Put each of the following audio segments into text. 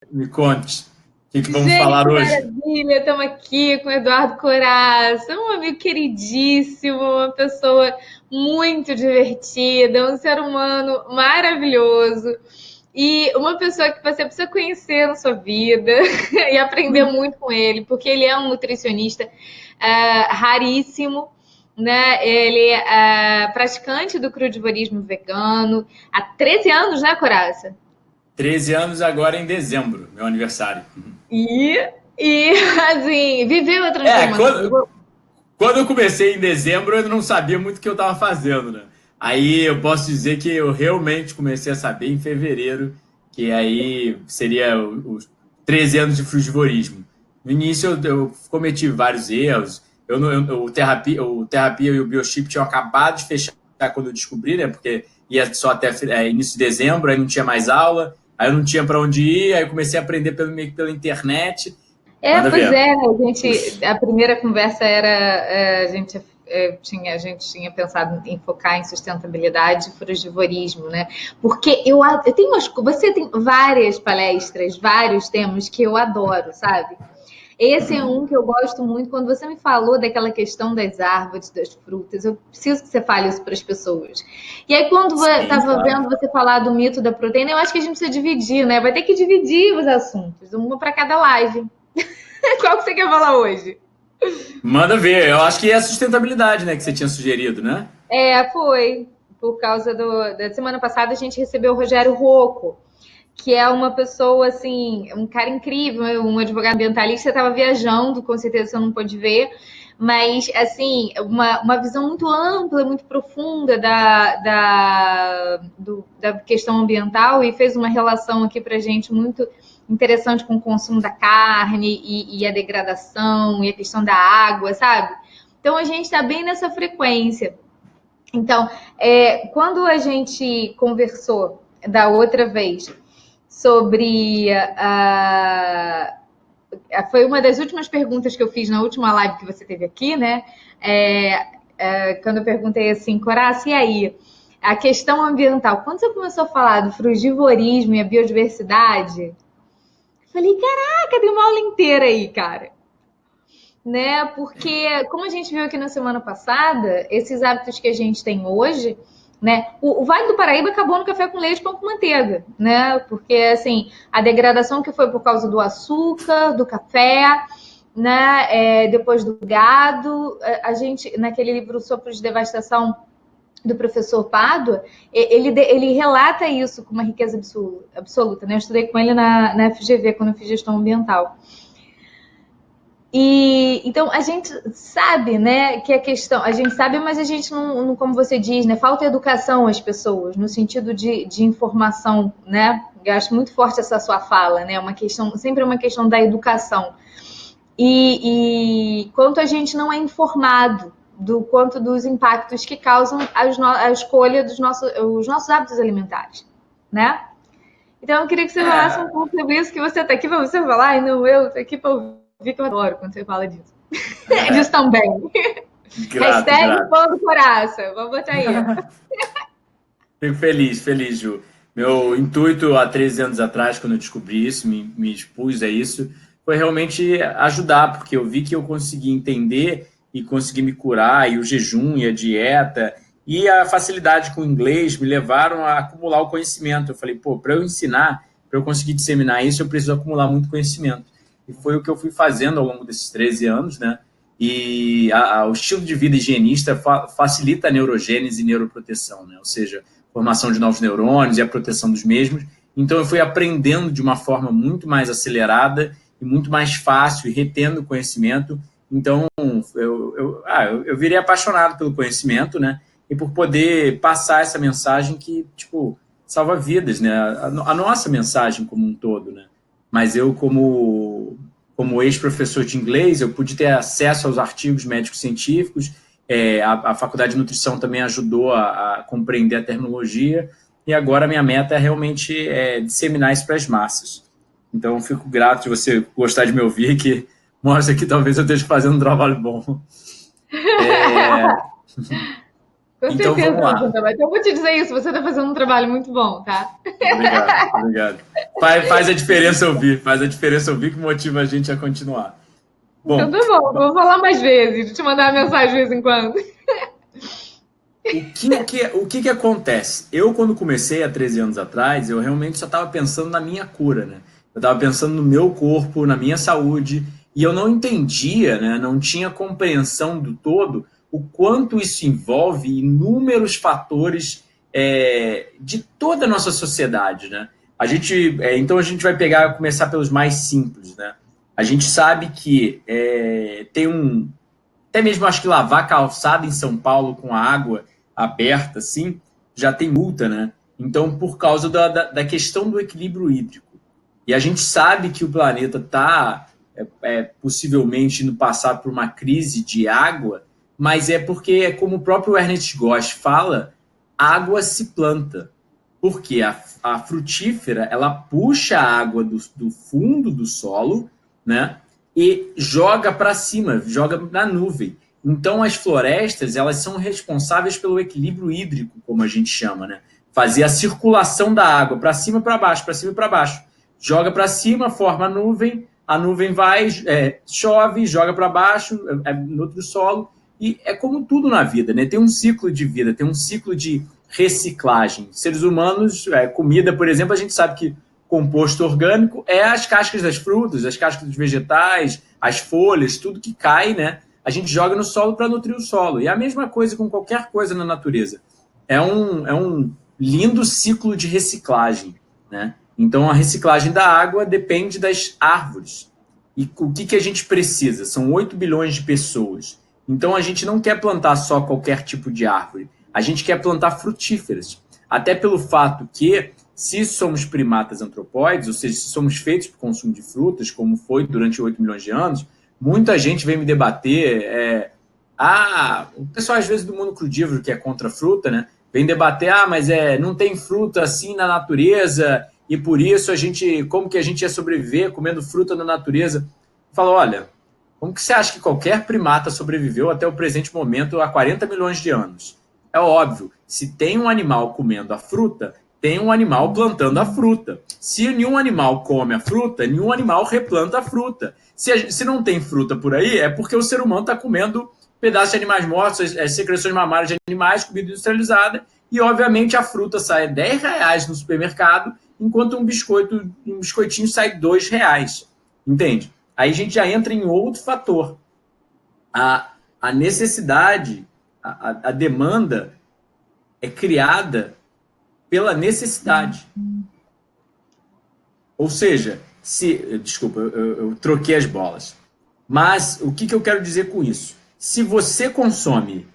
Me conte. O que vamos Gente, falar que hoje? maravilha! Estamos aqui com o Eduardo Coraça, um amigo queridíssimo, uma pessoa muito divertida, um ser humano maravilhoso e uma pessoa que você precisa conhecer na sua vida e aprender muito com ele, porque ele é um nutricionista raríssimo, né? Ele é praticante do crudivorismo vegano há 13 anos, né, Coraça? 13 anos agora em dezembro, meu aniversário. E, e assim, viveu a É, transformação. quando eu comecei em dezembro, eu não sabia muito o que eu estava fazendo, né? Aí eu posso dizer que eu realmente comecei a saber em fevereiro, que aí seria os 13 anos de frugivorismo. No início eu cometi vários erros. O terapia e o biochip tinham acabado de fechar quando eu descobri, né? Porque ia só até início de dezembro, aí não tinha mais aula, aí eu não tinha para onde ir, aí eu comecei a aprender meio que pela internet. Manda Pois ver. é, né, a primeira conversa era, a gente tinha pensado em focar em sustentabilidade e frugivorismo, né? Porque eu tenho você tem várias palestras, vários temas que eu adoro, sabe? Esse é um que eu gosto muito. Quando você me falou daquela questão das árvores, das frutas, eu preciso que você fale isso para as pessoas. E aí, quando eu Sim, estava claro. vendo você falar do mito da proteína, eu acho que a gente precisa dividir, né? Vai ter que dividir os assuntos, uma para cada live. Qual que você quer falar hoje? Manda ver. Eu acho que é a sustentabilidade, né, que você tinha sugerido, né? Foi. Por causa da semana passada a gente recebeu o Rogério Rocco, que é uma pessoa assim, um cara incrível, um advogado ambientalista, estava viajando, com certeza você não pôde ver, mas assim, uma visão muito ampla, muito profunda da questão ambiental e fez uma relação aqui pra gente muito interessante com o consumo da carne e a degradação e a questão da água, sabe? Então a gente está bem nessa frequência. Então, quando a gente conversou da outra vez sobre foi uma das últimas perguntas que eu fiz na última live que você teve aqui, né? Quando eu perguntei assim, Coraça, e aí? A questão ambiental. Quando você começou a falar do frugivorismo e a biodiversidade, eu falei, caraca, tem uma aula inteira aí, cara. Né? Porque, como a gente viu aqui na semana passada, esses hábitos que a gente tem hoje, né? O Vale do Paraíba acabou no café com leite e pão com manteiga, né? Porque, assim, a degradação que foi por causa do açúcar, do café, né? Depois do gado, a gente, naquele livro Sopro de Devastação do professor Pádua, ele relata isso com uma riqueza absoluta, né? Eu estudei com ele na FGV, quando eu fiz gestão ambiental. E então a gente sabe, né, que a questão, a gente sabe, mas a gente não, como você diz, né, falta educação às pessoas no sentido de informação, né? Eu acho muito forte essa sua fala, né? Uma questão, sempre uma questão da educação. E quanto a gente não é informado do quanto dos impactos que causam a escolha os nossos hábitos alimentares, né? Então eu queria que você falasse um É, pouco sobre isso, que você está aqui para você falar, e não eu, estou aqui para ouvir, que eu adoro quando você fala disso. Disso também. grato, Hashtag grato. pão do coraça. Vamos botar aí. Fico feliz, feliz, Ju. Meu intuito há 13 anos atrás, quando eu descobri isso, me expus a isso, foi realmente ajudar, porque eu vi que eu consegui entender e consegui me curar, e o jejum e a dieta e a facilidade com o inglês me levaram a acumular o conhecimento. Eu falei, pô, para eu ensinar, para eu conseguir disseminar isso, eu preciso acumular muito conhecimento. E foi o que eu fui fazendo ao longo desses 13 anos, né? E o estilo de vida higienista facilita a neurogênese e neuroproteção, né? Ou seja, formação de novos neurônios e a proteção dos mesmos. Então eu fui aprendendo de uma forma muito mais acelerada e muito mais fácil e retendo conhecimento. Então eu virei apaixonado pelo conhecimento, né? E por poder passar essa mensagem que, tipo, salva vidas, né? A nossa mensagem como um todo, né? Mas eu, como ex-professor de inglês, eu pude ter acesso aos artigos médicos científicos, a Faculdade de Nutrição também ajudou a compreender a terminologia, e agora a minha meta é realmente disseminar isso para as massas. Então, eu fico grato de você gostar de me ouvir, que mostra que talvez eu esteja fazendo um trabalho bom. Com Então certeza vamos lá. você também. Então eu vou te dizer isso, você está fazendo um trabalho muito bom, tá? Obrigado, obrigado. Faz a diferença ouvir que motiva a gente a continuar. Então Bom, tá bom, vou falar mais vezes, te mandar uma mensagem de vez em quando. o que acontece? Eu, quando comecei há 13 anos atrás, eu realmente só estava pensando na minha cura, né? Eu estava pensando no meu corpo, na minha saúde, e eu não entendia, né? Não tinha compreensão do todo o quanto isso envolve inúmeros fatores de toda a nossa sociedade, né? Então a gente vai começar pelos mais simples, né? A gente sabe que tem até mesmo acho que lavar calçada em São Paulo com a água aberta, assim, já tem multa, né? Então, por causa da questão do equilíbrio hídrico. E a gente sabe que o planeta está possivelmente indo passar por uma crise de água, mas é porque, como o próprio Ernest Gosch fala, água se planta. Porque a frutífera, ela puxa a água do fundo do solo, né? E joga para cima, joga na nuvem. Então, as florestas, elas são responsáveis pelo equilíbrio hídrico, como a gente chama, né? Fazer a circulação da água para cima e para baixo, para cima e para baixo. Joga para cima, forma a nuvem vai, chove, joga para baixo, no outro solo. E é como tudo na vida, né? Tem um ciclo de vida, tem um ciclo de reciclagem. Seres humanos, comida, por exemplo, a gente sabe que composto orgânico é as cascas das frutas, as cascas dos vegetais, as folhas, tudo que cai, né? A gente joga no solo para nutrir o solo. E a mesma coisa com qualquer coisa na natureza. É um lindo ciclo de reciclagem, né? Então, a reciclagem da água depende das árvores. E o que a gente precisa? São 8 bilhões de pessoas. Então, a gente não quer plantar só qualquer tipo de árvore. A gente quer plantar frutíferas. Até pelo fato que, se somos primatas antropóides, ou seja, se somos feitos para o consumo de frutas, como foi durante 8 milhões de anos, muita gente vem me debater. O pessoal, às vezes, do mundo crudívoro, que é contra a fruta, né? Vem debater, mas não tem fruta assim na natureza, e por isso como que a gente ia sobreviver comendo fruta na natureza? Fala, olha, como que você acha que qualquer primata sobreviveu até o presente momento há 40 milhões de anos? É óbvio, se tem um animal comendo a fruta, tem um animal plantando a fruta. Se nenhum animal come a fruta, nenhum animal replanta a fruta. Se não tem fruta por aí, é porque o ser humano está comendo pedaços de animais mortos, secreções mamárias de animais, comida industrializada, e obviamente a fruta sai R$10 no supermercado, enquanto um biscoitinho sai R$2. Entende? Aí a gente já entra em outro fator. A necessidade, a demanda é criada pela necessidade. Ou seja, desculpa, eu troquei as bolas. Mas o que eu quero dizer com isso? Se você consome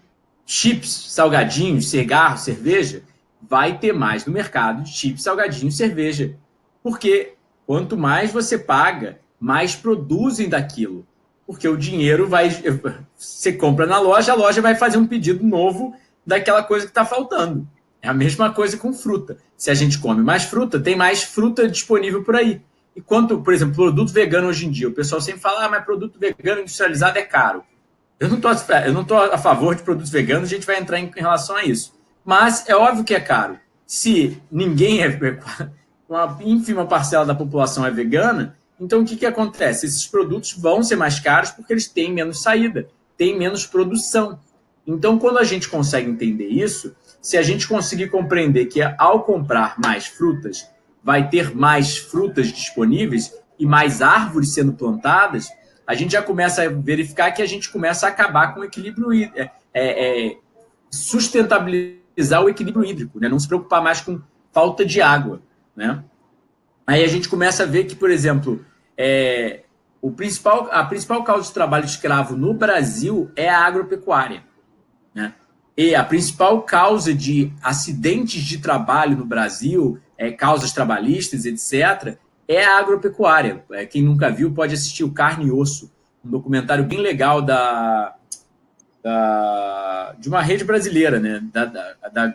chips, salgadinhos, cigarro, cerveja, vai ter mais no mercado de chips, salgadinhos, cerveja. Porque quanto mais você paga, mais produzem daquilo. Porque o dinheiro você compra na loja, a loja vai fazer um pedido novo daquela coisa que está faltando. É a mesma coisa com fruta. Se a gente come mais fruta, tem mais fruta disponível por aí. E quanto, por exemplo, produto vegano hoje em dia, o pessoal sempre fala, mas produto vegano industrializado é caro. Eu não estou a favor de produtos veganos, a gente vai entrar em relação a isso. Mas é óbvio que é caro. Se ninguém uma ínfima parcela da população é vegana, então o que acontece? Esses produtos vão ser mais caros porque eles têm menos saída, têm menos produção. Então, quando a gente consegue entender isso, se a gente conseguir compreender que ao comprar mais frutas, vai ter mais frutas disponíveis e mais árvores sendo plantadas, a gente já começa a verificar que a gente começa a acabar com o equilíbrio, sustentabilizar o equilíbrio hídrico, né? Não se preocupar mais com falta de água, né? Aí a gente começa a ver que, por exemplo, a principal causa de trabalho escravo no Brasil é a agropecuária, né? E a principal causa de acidentes de trabalho no Brasil, causas trabalhistas, etc., é a agropecuária. Quem nunca viu pode assistir o Carne e Osso, um documentário bem legal de uma rede brasileira, né?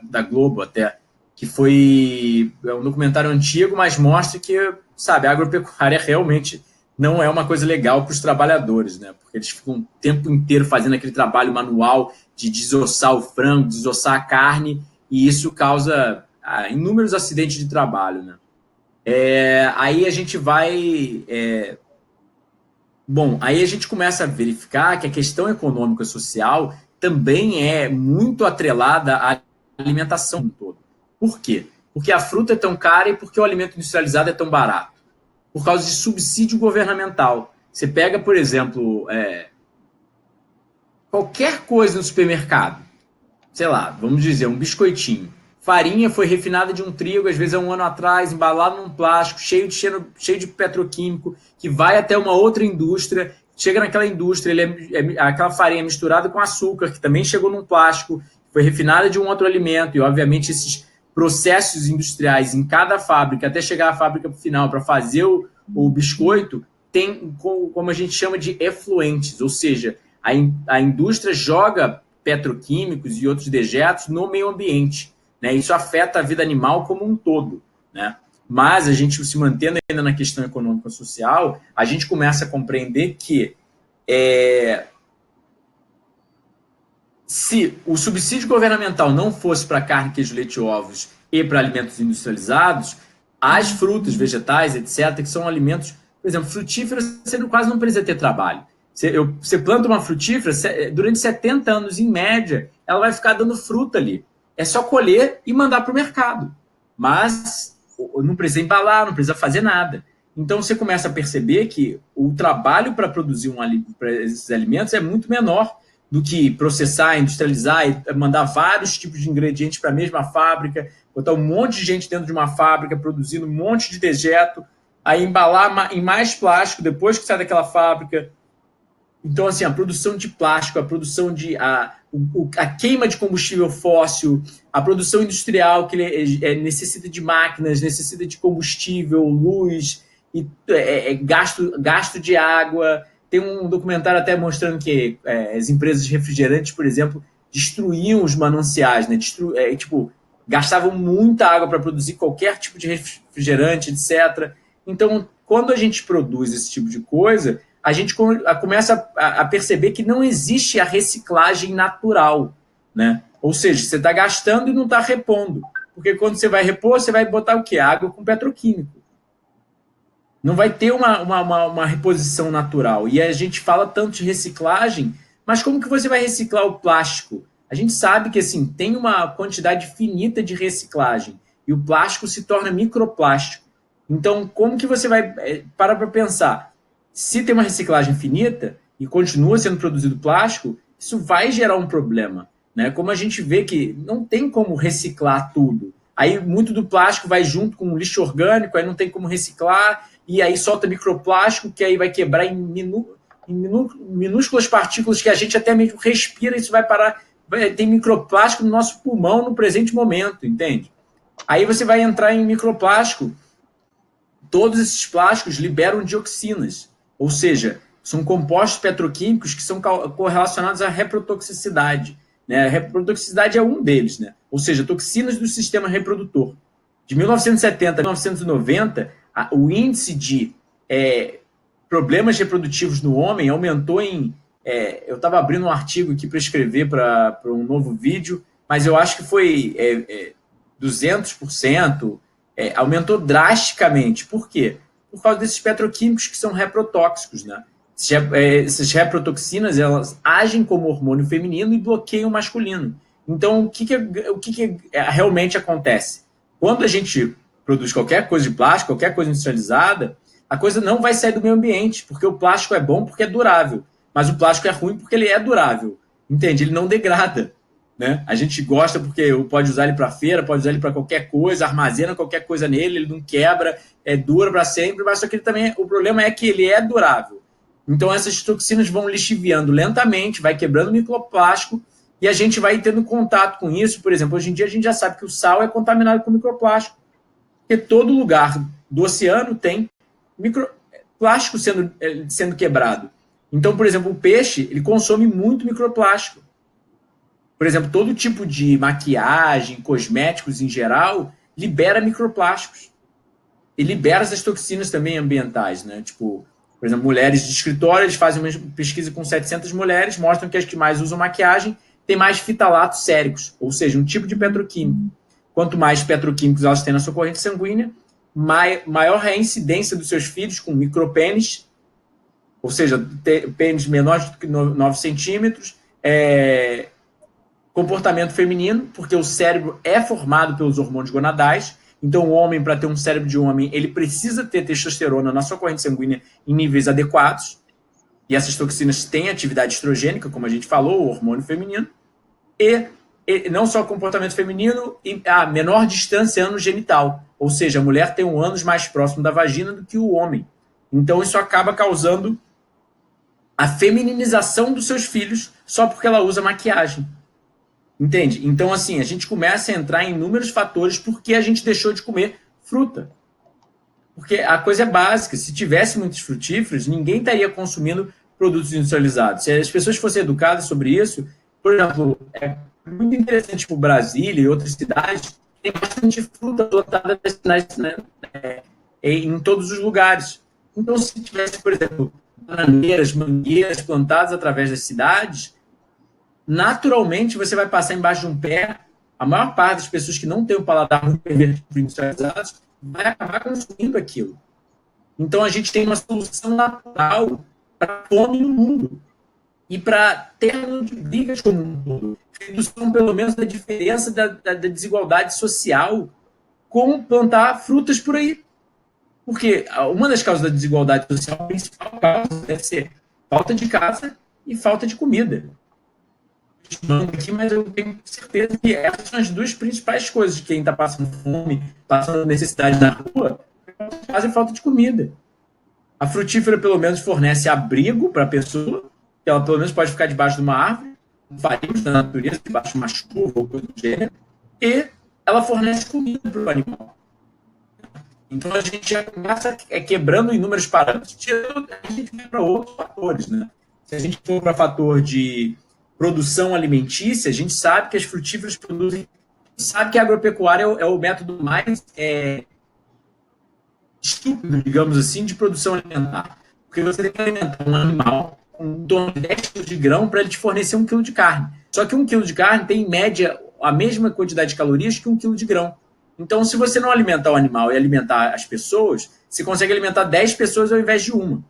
da Globo até, que foi um documentário antigo, mas mostra que, sabe, a agropecuária realmente não é uma coisa legal para os trabalhadores, né? Porque eles ficam o tempo inteiro fazendo aquele trabalho manual de desossar o frango, desossar a carne, e isso causa inúmeros acidentes de trabalho, né? Aí a gente vai... Bom, aí a gente começa a verificar que a questão econômica e social também é muito atrelada à alimentação todo. Por quê? Porque a fruta é tão cara e porque o alimento industrializado é tão barato. Por causa de subsídio governamental. Você pega, por exemplo, qualquer coisa no supermercado, sei lá, vamos dizer, um biscoitinho. Farinha foi refinada de um trigo, às vezes há um ano atrás, embalado num plástico, cheio de petroquímico, que vai até uma outra indústria, chega naquela indústria, aquela farinha misturada com açúcar, que também chegou num plástico, foi refinada de um outro alimento, e obviamente esses processos industriais em cada fábrica, até chegar à fábrica final para fazer o biscoito, tem, como a gente chama de efluentes, ou seja, a indústria joga petroquímicos e outros dejetos no meio ambiente. Né? Isso afeta a vida animal como um todo. Né? Mas a gente, se mantendo ainda na questão econômica social, a gente começa a compreender que se o subsídio governamental não fosse para carne, queijo, leite e ovos e para alimentos industrializados, as frutas, vegetais, etc., que são alimentos, por exemplo, frutíferas, você quase não precisa ter trabalho. Você planta uma frutífera, durante 70 anos, em média, ela vai ficar dando fruta ali. É só colher e mandar para o mercado. Mas não precisa embalar, não precisa fazer nada. Então, você começa a perceber que o trabalho para produzir esses alimentos é muito menor do que processar, industrializar e mandar vários tipos de ingredientes para a mesma fábrica, botar um monte de gente dentro de uma fábrica, produzindo um monte de dejeto, aí embalar em mais plástico depois que sai daquela fábrica. Então, assim, a produção de plástico, a produção de... a queima de combustível fóssil, a produção industrial que necessita de máquinas, necessita de combustível, luz, e, gasto de água. Tem um documentário até mostrando que as empresas de refrigerantes, por exemplo, destruíam os mananciais, né? Gastavam muita água para produzir qualquer tipo de refrigerante, etc. Então, quando a gente produz esse tipo de coisa, a gente começa a perceber que não existe a reciclagem natural, né? Ou seja, você está gastando e não está repondo. Porque quando você vai repor, você vai botar o quê? Água com petroquímico. Não vai ter uma reposição natural. E a gente fala tanto de reciclagem, mas como que você vai reciclar o plástico? A gente sabe que assim, tem uma quantidade finita de reciclagem e o plástico se torna microplástico. Então, como que você vai... para pensar... Se tem uma reciclagem finita e continua sendo produzido plástico, isso vai gerar um problema. Né? Como a gente vê que não tem como reciclar tudo. Aí muito do plástico vai junto com o lixo orgânico, aí não tem como reciclar, e aí solta microplástico, que aí vai quebrar em minúsculas partículas que a gente até mesmo respira, isso vai parar. Tem microplástico no nosso pulmão no presente momento, entende? Aí você vai entrar em microplástico, todos esses plásticos liberam dioxinas. Ou seja, são compostos petroquímicos que são correlacionados à reprotoxicidade. Né? A reprotoxicidade é um deles, né? Ou seja, toxinas do sistema reprodutor. De 1970 a 1990, o índice de problemas reprodutivos no homem aumentou em... eu estava abrindo um artigo aqui para escrever para um novo vídeo, mas eu acho que foi 200%, aumentou drasticamente. Por quê? Por causa desses petroquímicos que são reprotóxicos, né? Essas reprotoxinas, elas agem como hormônio feminino e bloqueiam o masculino. Então, o que realmente acontece? Quando a gente produz qualquer coisa de plástico, qualquer coisa industrializada, a coisa não vai sair do meio ambiente, porque o plástico é bom porque é durável, mas o plástico é ruim porque ele é durável, entende? Ele não degrada. Né? A gente gosta porque pode usar ele para feira, pode usar ele para qualquer coisa, armazena qualquer coisa nele, ele não quebra, dura para sempre, mas só que ele também, o problema é que ele é durável. Então essas toxinas vão lixiviando lentamente, vai quebrando o microplástico e a gente vai tendo contato com isso. Por exemplo, hoje em dia a gente já sabe que o sal é contaminado com microplástico, porque todo lugar do oceano tem microplástico sendo quebrado. Então, por exemplo, o peixe ele consome muito microplástico. Por exemplo, todo tipo de maquiagem, cosméticos em geral, libera microplásticos. E libera essas toxinas também ambientais, né? Tipo, Por exemplo, mulheres de escritório, eles fazem uma pesquisa com 700 mulheres, mostram que as que mais usam maquiagem têm mais fitalatos séricos, ou seja, um tipo de petroquímico. Quanto mais petroquímicos elas têm na sua corrente sanguínea, maior é a incidência dos seus filhos com micropênis, ou seja, pênis menores do que 9 centímetros, comportamento feminino, porque o cérebro é formado pelos hormônios gonadais. Então, o homem, para ter um cérebro de homem, ele precisa ter testosterona na sua corrente sanguínea em níveis adequados. E essas toxinas têm atividade estrogênica, como a gente falou, o hormônio feminino. E não só comportamento feminino, e a menor distância ano-genital. Ou seja, a mulher tem um ânus mais próximo da vagina do que o homem. Então, isso acaba causando a femininização dos seus filhos só porque ela usa maquiagem. Entende? Então, assim, a gente começa a entrar em inúmeros fatores porque a gente deixou de comer fruta. Porque a coisa é básica. Se tivesse muitos frutíferos, ninguém estaria consumindo produtos industrializados. Se as pessoas fossem educadas sobre isso, por exemplo, é muito interessante para o Brasília e outras cidades, tem bastante fruta plantada em todos os lugares. Então, se tivesse, por exemplo, bananeiras, mangueiras plantadas através das cidades, naturalmente você vai passar embaixo de um pé. A maior parte das pessoas que não tem o paladar muito pervertido industrializados vai acabar consumindo aquilo. Então, a gente tem uma solução natural para a fome no mundo e para término de brigas como um todo. Redução, pelo menos, da diferença da desigualdade social com plantar frutas por aí. Porque uma das causas da desigualdade social, a principal causa deve ser falta de casa e falta de comida. Aqui, mas eu tenho certeza que essas são as duas principais coisas de quem está passando fome, passando necessidade na rua, fazem falta de comida. A frutífera, pelo menos, fornece abrigo para a pessoa, que ela, pelo menos, pode ficar debaixo de uma árvore, faríamos da natureza, debaixo de uma chuva ou coisa do gênero, e ela fornece comida para o animal. Então, a gente já começa quebrando inúmeros parâmetros, a gente vai para outros fatores, né? Se a gente for para fator de produção alimentícia, a gente sabe que as frutíferas produzem, sabe que a agropecuária é o método mais estúpido, digamos assim, de produção alimentar. Porque você tem que alimentar um animal com em torno de 10 kg de grão para ele te fornecer 1 kg de carne. Só que 1 kg de carne tem, em média, a mesma quantidade de calorias que 1 kg de grão. Então, se você não alimentar o animal e alimentar as pessoas, você consegue alimentar 10 pessoas ao invés de uma.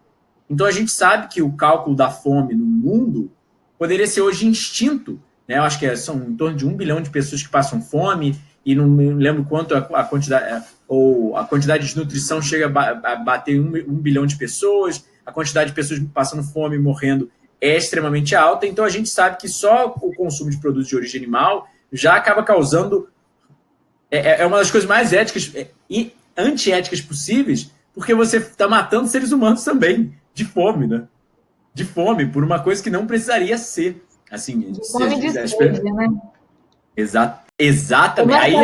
Então, a gente sabe que o cálculo da fome no mundo poderia ser hoje extinto, né? Eu acho que são em torno de 1 bilhão de pessoas que passam fome, e não me lembro quanto a quantidade de nutrição chega a bater 1 bilhão de pessoas, a quantidade de pessoas passando fome e morrendo é extremamente alta. Então, a gente sabe que só o consumo de produtos de origem animal já acaba causando... É uma das coisas mais éticas e antiéticas possíveis, porque você está matando seres humanos também, de fome, né? De fome, por uma coisa que não precisaria ser. Assim, de fome de sede, né? Exatamente.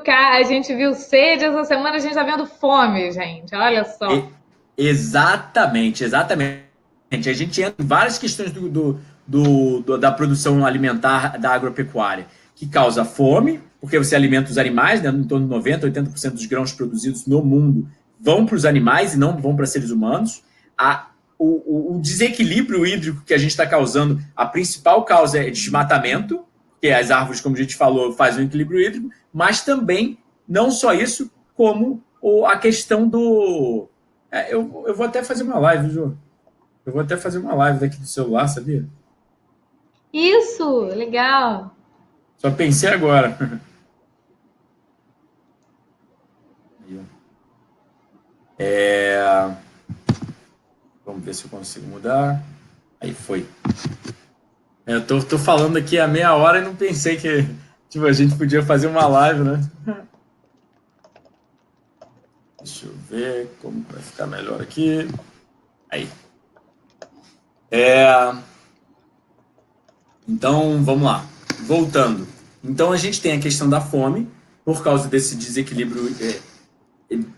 A gente viu sede, essa semana a gente está vendo fome, gente. Olha só. Exatamente. A gente entra em várias questões da produção alimentar da agropecuária, que causa fome, porque você alimenta os animais, né? Em torno de 90%, 80% dos grãos produzidos no mundo vão para os animais e não vão para seres humanos. O desequilíbrio hídrico que a gente está causando, a principal causa é desmatamento, porque as árvores, como a gente falou, fazem um equilíbrio hídrico, mas também, não só isso, como a questão do... Eu vou até fazer uma live, Ju. Eu vou até fazer uma live daqui do celular, sabia? Isso, legal. Só pensei agora. Vamos ver se eu consigo mudar. Aí foi. Eu tô falando aqui há meia hora e não pensei que a gente podia fazer uma live, né? Deixa eu ver como vai ficar melhor aqui. Aí. Então, vamos lá. Voltando. Então, a gente tem a questão da fome, por causa desse desequilíbrio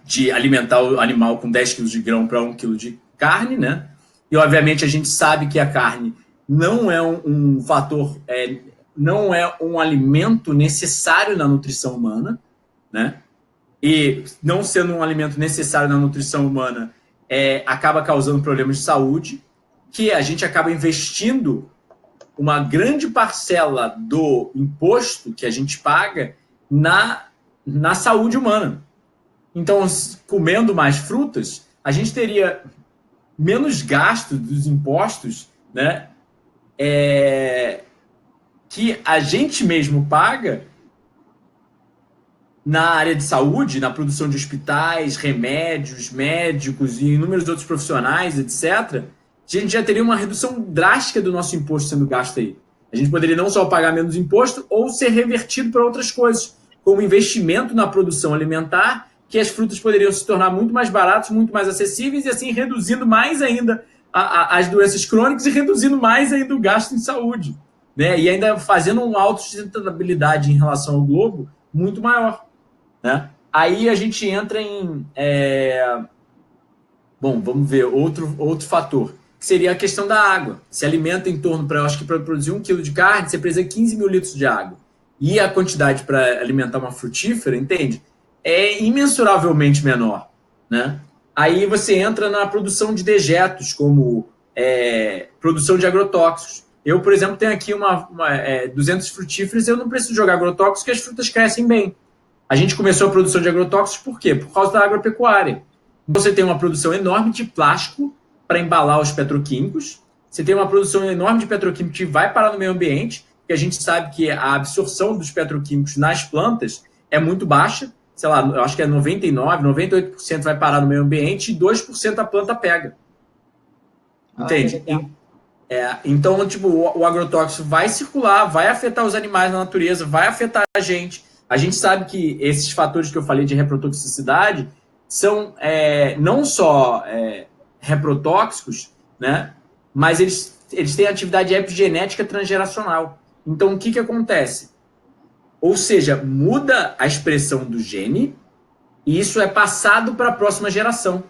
de alimentar o animal com 10 kg de grão para 1 kg de carne, né? E, obviamente, a gente sabe que a carne não é um fator, não é um alimento necessário na nutrição humana, né? E, não sendo um alimento necessário na nutrição humana, acaba causando problemas de saúde, que a gente acaba investindo uma grande parcela do imposto que a gente paga na saúde humana. Então, comendo mais frutas, a gente teria menos gasto dos impostos, né, que a gente mesmo paga na área de saúde, na produção de hospitais, remédios, médicos e inúmeros outros profissionais, etc., a gente já teria uma redução drástica do nosso imposto sendo gasto aí. A gente poderia não só pagar menos imposto, ou ser revertido para outras coisas, como investimento na produção alimentar, que as frutas poderiam se tornar muito mais baratas, muito mais acessíveis, e assim reduzindo mais ainda as doenças crônicas e reduzindo mais ainda o gasto em saúde, né? E ainda fazendo uma autossustentabilidade em relação ao globo muito maior, né? Aí a gente entra em... Bom, vamos ver outro fator, que seria a questão da água. Se alimenta em torno, acho que para produzir 1 quilo de carne, você precisa de 15 mil litros de água. E a quantidade para alimentar uma frutífera, entende? É imensuravelmente menor, né? Aí você entra na produção de dejetos, como produção de agrotóxicos. Eu, por exemplo, tenho aqui 200 frutíferas e eu não preciso jogar agrotóxicos, porque as frutas crescem bem. A gente começou a produção de agrotóxicos por quê? Por causa da agropecuária. Então, você tem uma produção enorme de plástico para embalar os petroquímicos, você tem uma produção enorme de petroquímicos que vai parar no meio ambiente, porque a gente sabe que a absorção dos petroquímicos nas plantas é muito baixa, sei lá, eu acho que 99%, 98% vai parar no meio ambiente e 2% a planta pega. Entende? Então, tipo, o agrotóxico vai circular, vai afetar os animais na natureza, vai afetar a gente. A gente sabe que esses fatores que eu falei de reprotoxicidade são não só reprotóxicos, né? Mas eles têm atividade epigenética transgeracional. Então, o que acontece? Ou seja, muda a expressão do gene e isso é passado para a próxima geração.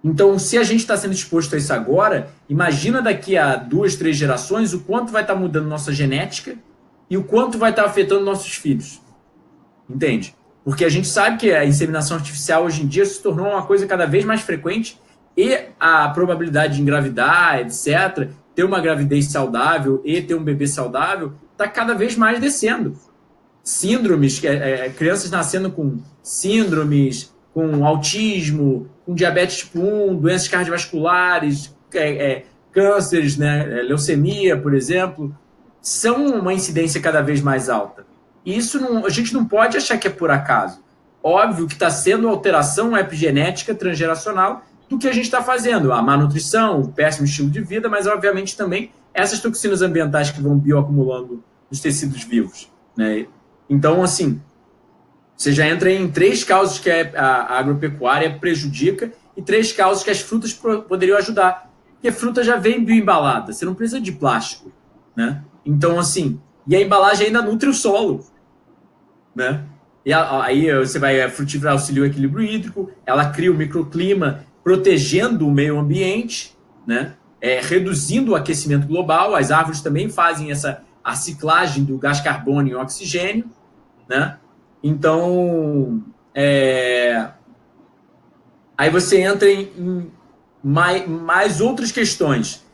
Então, se a gente está sendo exposto a isso agora, imagina daqui a 2, 3 gerações o quanto vai estar mudando nossa genética e o quanto vai estar afetando nossos filhos. Entende? Porque a gente sabe que a inseminação artificial hoje em dia se tornou uma coisa cada vez mais frequente e a probabilidade de engravidar, etc., ter uma gravidez saudável e ter um bebê saudável está cada vez mais descendo. Síndromes, crianças nascendo com síndromes, com autismo, com diabetes tipo 1, doenças cardiovasculares, cânceres, né, leucemia, por exemplo, são uma incidência cada vez mais alta. E isso a gente não pode achar que é por acaso. Óbvio que está sendo alteração epigenética transgeracional do que a gente está fazendo. A má nutrição, o péssimo estilo de vida, mas, obviamente, também essas toxinas ambientais que vão bioacumulando nos tecidos vivos, né? Então, assim, você já entra em 3 causas que a agropecuária prejudica e 3 causas que as frutas poderiam ajudar. Porque a fruta já vem bioembalada, você não precisa de plástico, né? Então, assim, e a embalagem ainda nutre o solo, né? E aí a frutífera auxilia o equilíbrio hídrico, ela cria o microclima, protegendo o meio ambiente, né? Reduzindo o aquecimento global. As árvores também fazem a ciclagem do gás carbônio em oxigênio, né? Então, aí você entra em mais outras questões.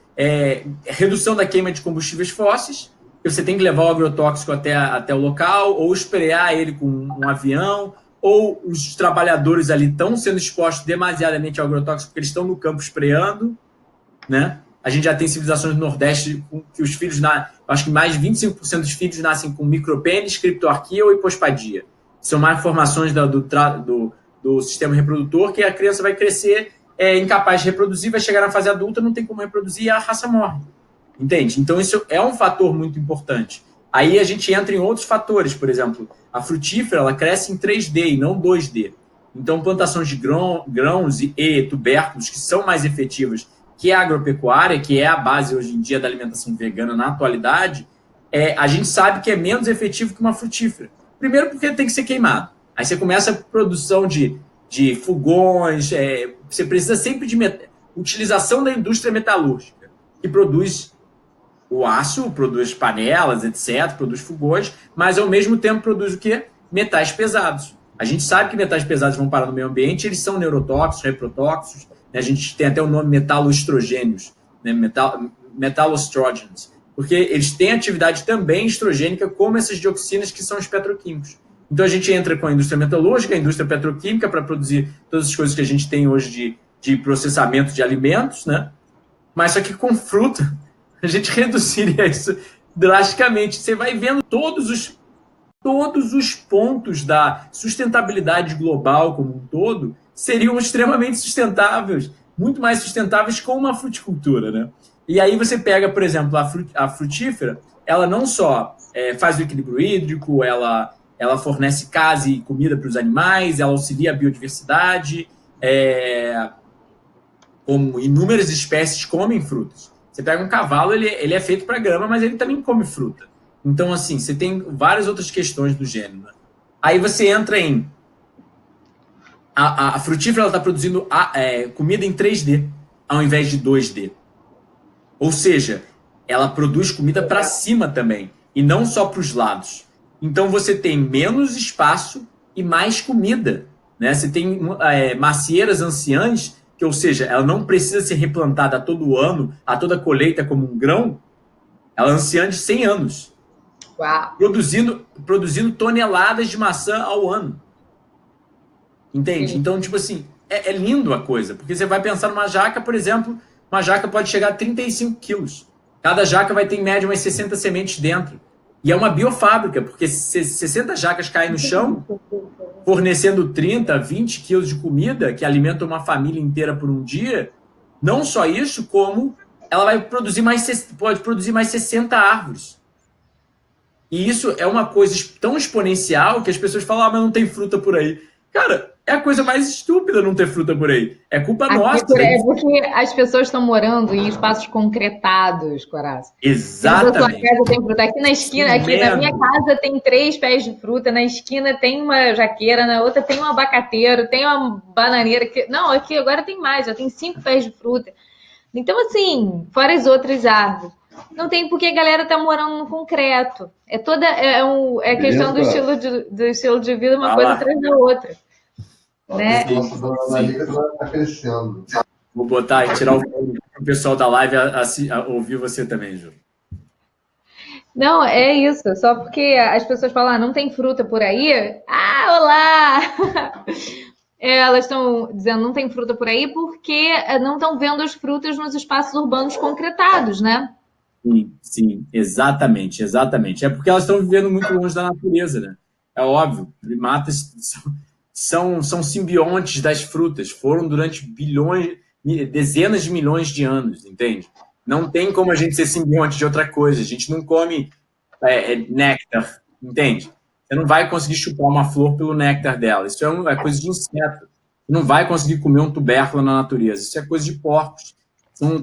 Redução da queima de combustíveis fósseis, que você tem que levar o agrotóxico até o local, ou esprear ele com um avião, ou os trabalhadores ali estão sendo expostos demasiadamente ao agrotóxico porque eles estão no campo espreando, né? A gente já tem civilizações do Nordeste que os filhos, acho que mais de 25% dos filhos nascem com micropênis, criptorquia ou hipospadia. São malformações do sistema reprodutor que a criança vai crescer incapaz de reproduzir, vai chegar na fase adulta, não tem como reproduzir e a raça morre. Entende? Então, isso é um fator muito importante. Aí a gente entra em outros fatores, por exemplo, a frutífera ela cresce em 3D e não 2D. Então, plantações de grãos e tubérculos que são mais efetivas que a agropecuária, que é a base hoje em dia da alimentação vegana na atualidade, a gente sabe que é menos efetivo que uma frutífera. Primeiro porque tem que ser queimado. Aí você começa a produção de fogões, você precisa sempre de utilização da indústria metalúrgica, que produz o aço, produz panelas, etc., produz fogões, mas ao mesmo tempo produz o quê? Metais pesados. A gente sabe que metais pesados vão parar no meio ambiente, eles são neurotóxicos, reprotóxicos, né? A gente tem até o nome metaloestrogênios, né? Metalostrógenos, porque eles têm atividade também estrogênica, como essas dioxinas que são os petroquímicos. Então a gente entra com a indústria metalúrgica, a indústria petroquímica, para produzir todas as coisas que a gente tem hoje de processamento de alimentos, né? Mas só que com fruta, a gente reduziria isso drasticamente. Você vai vendo todos os pontos da sustentabilidade global como um todo seriam extremamente sustentáveis, muito mais sustentáveis com uma fruticultura, né? E aí você pega, por exemplo, a frutífera, ela não só faz o equilíbrio hídrico, ela fornece casa e comida para os animais, ela auxilia a biodiversidade, como inúmeras espécies comem frutas. Você pega um cavalo, ele é feito para grama, mas ele também come fruta. Então, assim, você tem várias outras questões do gênero. Né? Aí você entra em... A frutífera está produzindo comida em 3D, ao invés de 2D. Ou seja, ela produz comida para cima também, e não só para os lados. Então, você tem menos espaço e mais comida. Né? Você tem macieiras anciãs, que, ou seja, ela não precisa ser replantada a todo ano, a toda colheita como um grão. Ela é anciã de 100 anos. Uau. Produzindo toneladas de maçã ao ano. Entende? Sim. Então, tipo assim, é lindo a coisa. Porque você vai pensar numa jaca, por exemplo, uma jaca pode chegar a 35 quilos. Cada jaca vai ter, em média, umas 60 sementes dentro. E é uma biofábrica, porque 60 jacas caem no chão, fornecendo 30, 20 quilos de comida, que alimenta uma família inteira por um dia. Não só isso, como ela vai pode produzir mais 60 árvores. E isso é uma coisa tão exponencial que as pessoas falam, mas não tem fruta por aí. Cara, é a coisa mais estúpida não ter fruta por aí. É culpa nossa. É porque as pessoas estão morando em espaços concretados, Coraça. Exatamente. Casa tem fruta. Aqui na esquina, aqui na minha casa tem 3 pés de fruta, na esquina tem uma jaqueira, na outra tem um abacateiro, tem uma bananeira. Não, aqui agora tem mais, já tem 5 pés de fruta. Então, assim, fora as outras árvores. Não tem porque a galera tá morando no concreto. É questão do estilo de vida, uma coisa atrás da outra. Né? Nossa, dona Analia está crescendo. Vou botar e tirar o pessoal da live a ouvir você também, Ju. Não, é isso. Só porque as pessoas falam, não tem fruta por aí. Ah, olá! Elas estão dizendo não tem fruta por aí porque não estão vendo as frutas nos espaços urbanos concretados, né? Sim, exatamente. É porque elas estão vivendo muito longe da natureza, né? É óbvio, primatas são simbiontes das frutas, foram durante dezenas de milhões de anos, entende? Não tem como a gente ser simbionte de outra coisa, a gente não come néctar, entende? Você não vai conseguir chupar uma flor pelo néctar dela, isso é coisa de inseto. Você não vai conseguir comer um tubérculo na natureza, isso é coisa de porcos.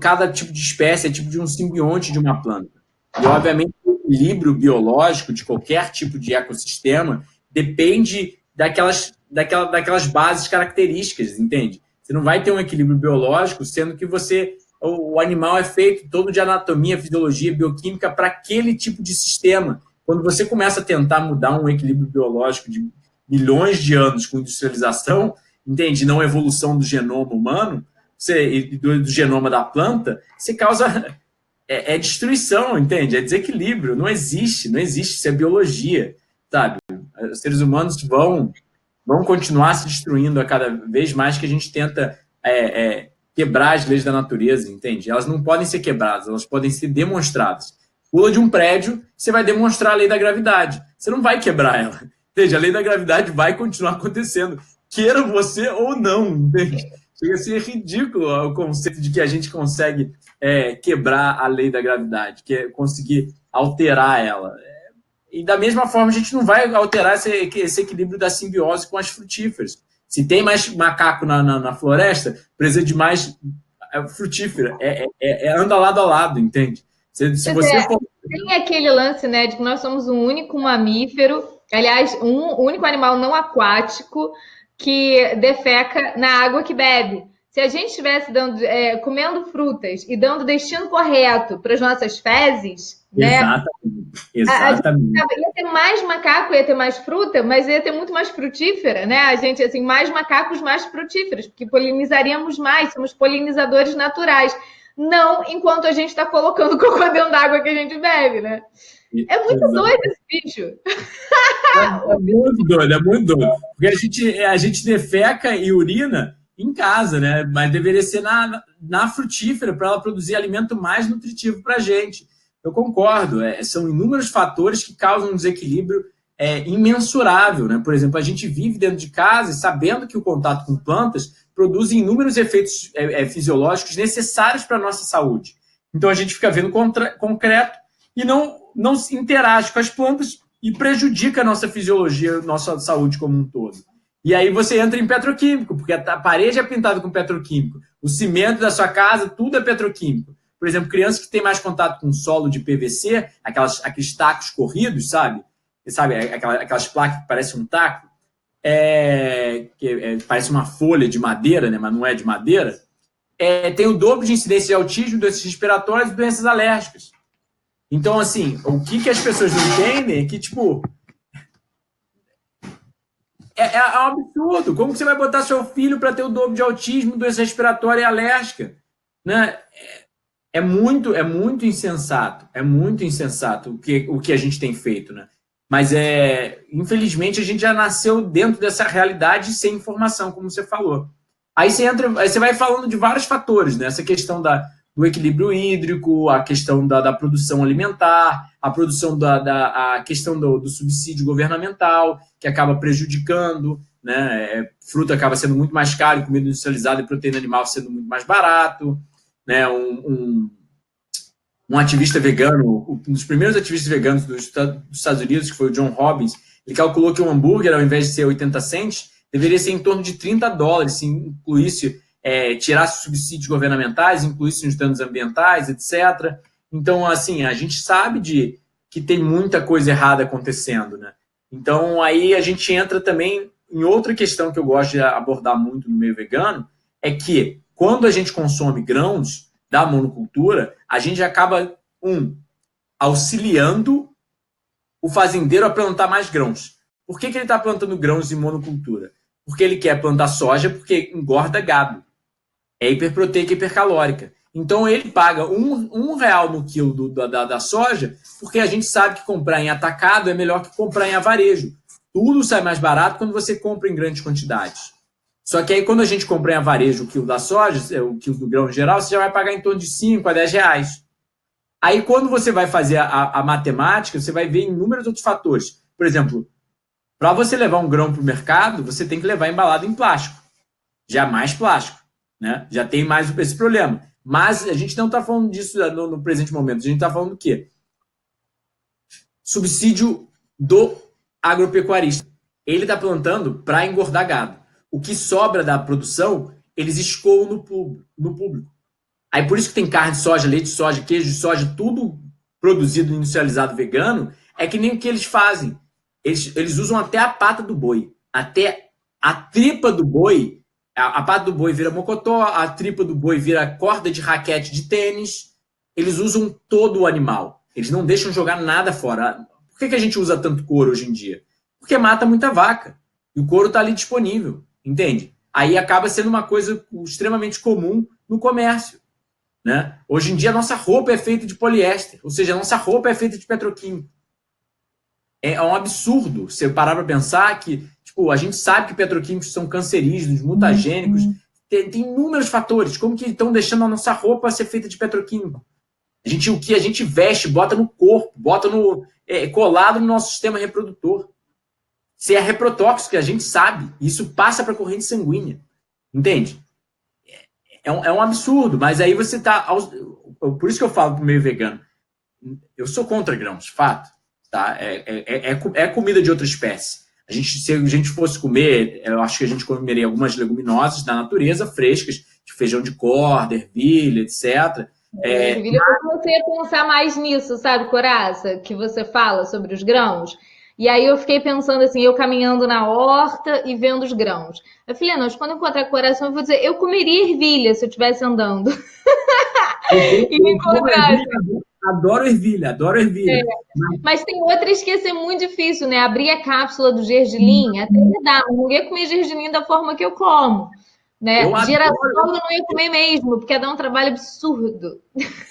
Cada tipo de espécie é tipo de um simbionte de uma planta. E, obviamente, o equilíbrio biológico de qualquer tipo de ecossistema depende daquelas bases características, entende? Você não vai ter um equilíbrio biológico, sendo que o animal é feito todo de anatomia, fisiologia, bioquímica para aquele tipo de sistema. Quando você começa a tentar mudar um equilíbrio biológico de milhões de anos com industrialização, entende? Não evolução do genoma humano, do genoma da planta, você causa destruição, entende? É desequilíbrio, não existe, isso é biologia, sabe? Os seres humanos vão continuar se destruindo a cada vez mais que a gente tenta quebrar as leis da natureza, entende? Elas não podem ser quebradas, elas podem ser demonstradas. Pula de um prédio, você vai demonstrar a lei da gravidade, você não vai quebrar ela, entende? A lei da gravidade vai continuar acontecendo, queira você ou não, entende? Chega a ser ridículo o conceito de que a gente consegue quebrar a lei da gravidade, que é conseguir alterar ela. E da mesma forma, a gente não vai alterar esse equilíbrio da simbiose com as frutíferas. Se tem mais macaco na floresta, precisa de mais frutífera. Anda lado a lado, entende? Tem aquele lance, né, de que nós somos o único mamífero, aliás, o único animal não aquático que defeca na água que bebe. Se a gente estivesse comendo frutas e dando destino correto para as nossas fezes, né, Exatamente. Ia ter mais macaco, ia ter mais fruta, mas ia ter muito mais frutífera, né? A gente, assim, mais macacos, mais frutíferos, porque polinizaríamos mais, somos polinizadores naturais. Não enquanto a gente está colocando cocô dentro da água que a gente bebe, né? É muito doido esse bicho. É muito doido, é muito doido. Porque a gente defeca e urina em casa, né? Mas deveria ser na frutífera para ela produzir alimento mais nutritivo para a gente. Eu concordo, são inúmeros fatores que causam um desequilíbrio imensurável, né? Por exemplo, a gente vive dentro de casa sabendo que o contato com plantas produz inúmeros efeitos fisiológicos necessários para a nossa saúde. Então a gente fica vendo concreto e não se interage com as plantas e prejudica a nossa fisiologia, a nossa saúde como um todo. E aí você entra em petroquímico, porque a parede é pintada com petroquímico, o cimento da sua casa, tudo é petroquímico. Por exemplo, crianças que têm mais contato com solo de PVC, aqueles tacos corridos, sabe? Aquelas placas que parecem um taco, parece uma folha de madeira, né? Mas não é de madeira, tem o dobro de incidência de autismo, doenças respiratórias e doenças alérgicas. Então, assim, o que as pessoas não entendem é que, tipo, é um absurdo. Como que você vai botar seu filho para ter o dobro de autismo, doença respiratória e alérgica? Né? É muito insensato. É muito insensato o que a gente tem feito, né? Mas, infelizmente, a gente já nasceu dentro dessa realidade sem informação, como você falou. Aí você vai falando de vários fatores, né? Essa questão do equilíbrio hídrico, a questão da produção alimentar, a questão do subsídio governamental, que acaba prejudicando, né? Fruta acaba sendo muito mais caro, comida industrializada e proteína animal sendo muito mais barato, né? Um ativista vegano, um dos primeiros ativistas veganos dos Estados Unidos, que foi o John Robbins, ele calculou que um hambúrguer, ao invés de ser 80 cents, deveria ser em torno de $30, se incluísse tirasse subsídios governamentais, incluísse os danos ambientais, etc. Então, assim, a gente sabe que tem muita coisa errada acontecendo, né? Então, aí a gente entra também em outra questão que eu gosto de abordar muito no meio vegano, é que quando a gente consome grãos da monocultura, a gente acaba, auxiliando o fazendeiro a plantar mais grãos. Por que ele está plantando grãos em monocultura? Porque ele quer plantar soja, porque engorda gado. É hiperproteica e hipercalórica. Então ele paga R$1 no quilo da soja, porque a gente sabe que comprar em atacado é melhor que comprar em avarejo. Tudo sai mais barato quando você compra em grandes quantidades. Só que aí quando a gente compra em avarejo o quilo da soja, o quilo do grão em geral, você já vai pagar em torno de R$5 a R$10. Aí quando você vai fazer a matemática, você vai ver inúmeros outros fatores. Por exemplo, para você levar um grão para o mercado, você tem que levar embalado em plástico. Já mais plástico. Né? Já tem mais esse problema. Mas a gente não está falando disso no presente momento. A gente está falando do quê? Subsídio do agropecuarista. Ele está plantando para engordar gado. O que sobra da produção, eles escoam no público. Aí por isso que tem carne de soja, leite de soja, queijo de soja, tudo produzido industrializado vegano, é que nem o que eles fazem. Eles usam até a pata do boi. Até a tripa do boi. A pata do boi vira mocotó, a tripa do boi vira corda de raquete de tênis. Eles usam todo o animal. Eles não deixam jogar nada fora. Por que a gente usa tanto couro hoje em dia? Porque mata muita vaca. E o couro está ali disponível. Entende? Aí acaba sendo uma coisa extremamente comum no comércio. Né? Hoje em dia, a nossa roupa é feita de poliéster. Ou seja, a nossa roupa é feita de petroquímico. É um absurdo você parar para pensar que a gente sabe que petroquímicos são cancerígenos, mutagênicos, tem inúmeros fatores. Como que estão deixando a nossa roupa ser feita de petroquímico? O que a gente veste, bota no corpo, bota colado no nosso sistema reprodutor. Se é reprotóxico, a gente sabe. Isso passa para a corrente sanguínea. Entende? É um absurdo, mas aí você está... Por isso que eu falo para o meio vegano. Eu sou contra grãos, fato. Tá? É comida de outra espécie. Se a gente fosse comer, eu acho que a gente comeria algumas leguminosas da natureza, frescas, de feijão de corda, ervilha, etc. Ervilha, eu comecei a pensar mais nisso, sabe, Coraça, que você fala sobre os grãos. E aí eu fiquei pensando assim, eu caminhando na horta e vendo os grãos. Eu falei, não, quando eu encontrar Coração, eu vou dizer, eu comeria ervilha se eu estivesse andando. e me encontrassem. Adoro ervilha. Mas tem outras que ia ser muito difícil, né? Abrir a cápsula do gergelim, até ia dar, mas não ia comer gergelim da forma que eu como. Né? Girassol eu não ia comer mesmo, porque ia dar um trabalho absurdo.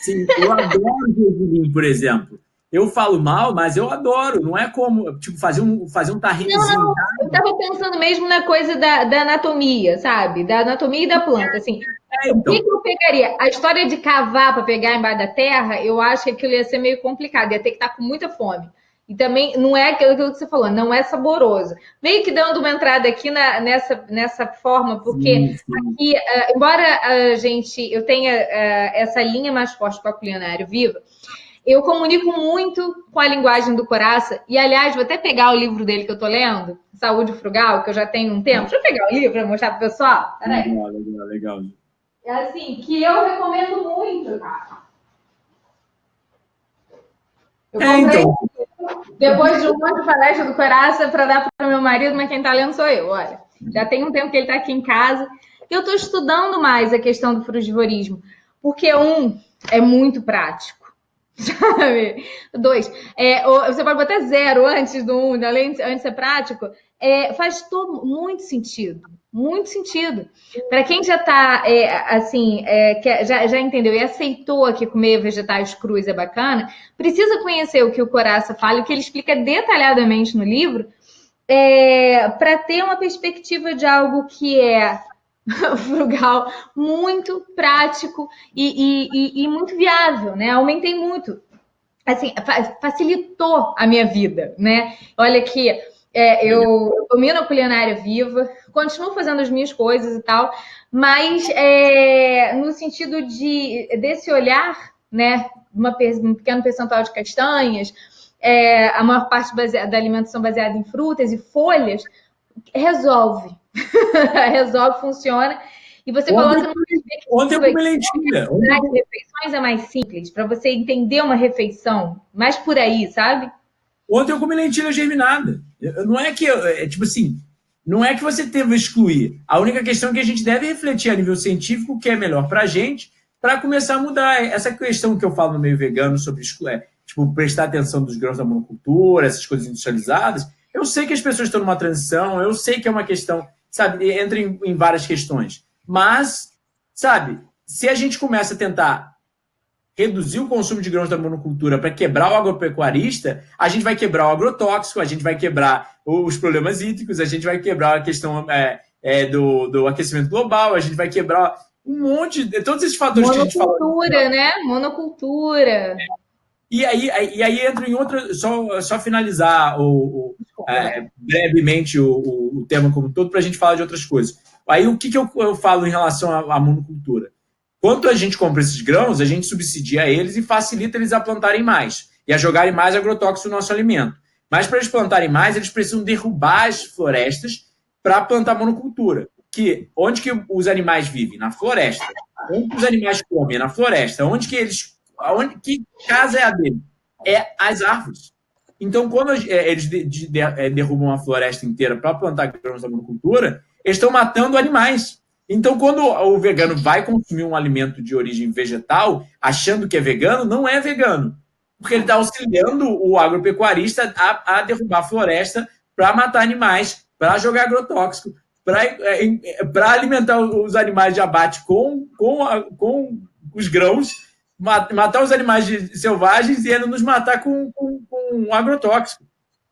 Sim, eu adoro gergelim, por exemplo. Eu falo mal, mas eu adoro. Não é como, tipo, fazer um tahinizinho. Não, eu estava pensando mesmo na coisa da anatomia, sabe? Da anatomia e da planta, assim. O que eu pegaria? A história de cavar para pegar embaixo da terra, eu acho que aquilo ia ser meio complicado, ia ter que estar com muita fome. E também não é aquilo que você falou, não é saboroso. Meio que dando uma entrada aqui nessa forma, porque aqui, embora eu tenha essa linha mais forte com a culinária viva, eu comunico muito com a linguagem do Coraça. E, aliás, vou até pegar o livro dele que eu estou lendo, Saúde Frugal, que eu já tenho um tempo. Deixa eu pegar o livro para mostrar para o pessoal. Peraí. Legal. É assim, que eu recomendo muito, cara. Eu comprei depois de um monte de palestra do Coraça para dar para meu marido, mas quem está lendo sou eu, olha. Já tem um tempo que ele está aqui em casa. E eu estou estudando mais a questão do frugivorismo, porque é muito prático. Sabe? 2, você pode botar 0 antes do 1, além de ser prático, faz muito sentido. Muito sentido. Para quem já está, já entendeu e aceitou que comer vegetais crus é bacana, precisa conhecer o que o Coraça fala, o que ele explica detalhadamente no livro, para ter uma perspectiva de algo que é frugal, muito prático e muito viável, né? Aumentei muito. Assim, facilitou a minha vida, né? Olha aqui, eu domino a culinária viva, continuo fazendo as minhas coisas e tal, mas no sentido desse olhar, né? Um pequeno percentual de castanhas, a maior parte da alimentação baseada em frutas e folhas, resolve. Resolve, funciona. E você coloca numa perspectiva. Ontem eu comi lentilha. As refeições é mais simples, para você entender uma refeição, mais por aí, sabe? Ontem eu comi lentilha germinada. Não é que, tipo assim, não é que você deva excluir. A única questão é que a gente deve refletir a nível científico o que é melhor para a gente, para começar a mudar. Essa questão que eu falo no meio vegano sobre tipo, prestar atenção dos grãos da monocultura, essas coisas industrializadas. Eu sei que as pessoas estão numa transição, eu sei que é uma questão, sabe, entra em várias questões. Mas, sabe, se a gente começa a tentar reduzir o consumo de grãos da monocultura para quebrar o agropecuarista, a gente vai quebrar o agrotóxico, a gente vai quebrar os problemas hídricos, a gente vai quebrar a questão do aquecimento global, a gente vai quebrar um monte de... Todos esses fatores que a gente fala. Monocultura, né? Monocultura. E aí entra em outra... Só finalizar brevemente o tema como um todo para a gente falar de outras coisas. Aí o que eu falo em relação à monocultura? Quando a gente compra esses grãos, a gente subsidia eles e facilita eles a plantarem mais e a jogarem mais agrotóxico no nosso alimento. Mas para eles plantarem mais, eles precisam derrubar as florestas para plantar monocultura. Onde que os animais vivem? Na floresta. Onde os animais comem? Na floresta. Que casa é a dele? É as árvores. Então, quando eles derrubam a floresta inteira para plantar grãos da monocultura, eles estão matando animais. Então, quando o vegano vai consumir um alimento de origem vegetal, achando que é vegano, não é vegano. Porque ele está auxiliando o agropecuarista a derrubar a floresta para matar animais, para jogar agrotóxico, para alimentar os animais de abate com os grãos, matar os animais selvagens e ainda nos matar com agrotóxico.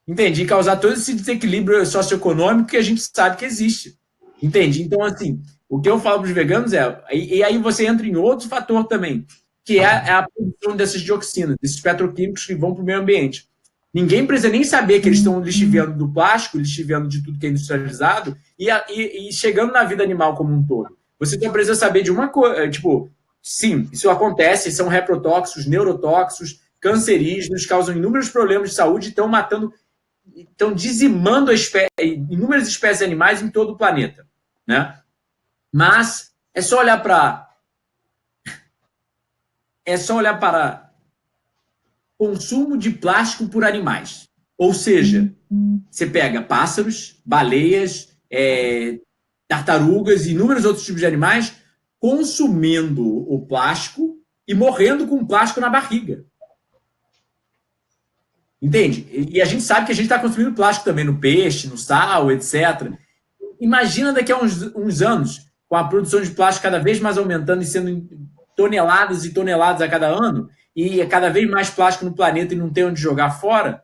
Entendi? E causar todo esse desequilíbrio socioeconômico que a gente sabe que existe. Entendi? Então, assim, o que eu falo para os veganos e aí você entra em outro fator também, que é a produção dessas dioxinas, desses petroquímicos que vão para o meio ambiente. Ninguém precisa nem saber que eles estão lixiviando do plástico, lixiviando de tudo que é industrializado e chegando na vida animal como um todo. Você só precisa saber de uma coisa, tipo, sim, isso acontece, são reprotóxicos, neurotóxicos, cancerígenos, causam inúmeros problemas de saúde e estão dizimando inúmeras espécies animais em todo o planeta, né? Mas é só olhar para consumo de plástico por animais. Ou seja, você pega pássaros, baleias, tartarugas e inúmeros outros tipos de animais consumindo o plástico e morrendo com plástico na barriga. Entende? E a gente sabe que a gente está consumindo plástico também no peixe, no sal, etc. Imagina daqui a uns anos, com a produção de plástico cada vez mais aumentando e sendo toneladas e toneladas a cada ano, e cada vez mais plástico no planeta e não tem onde jogar fora,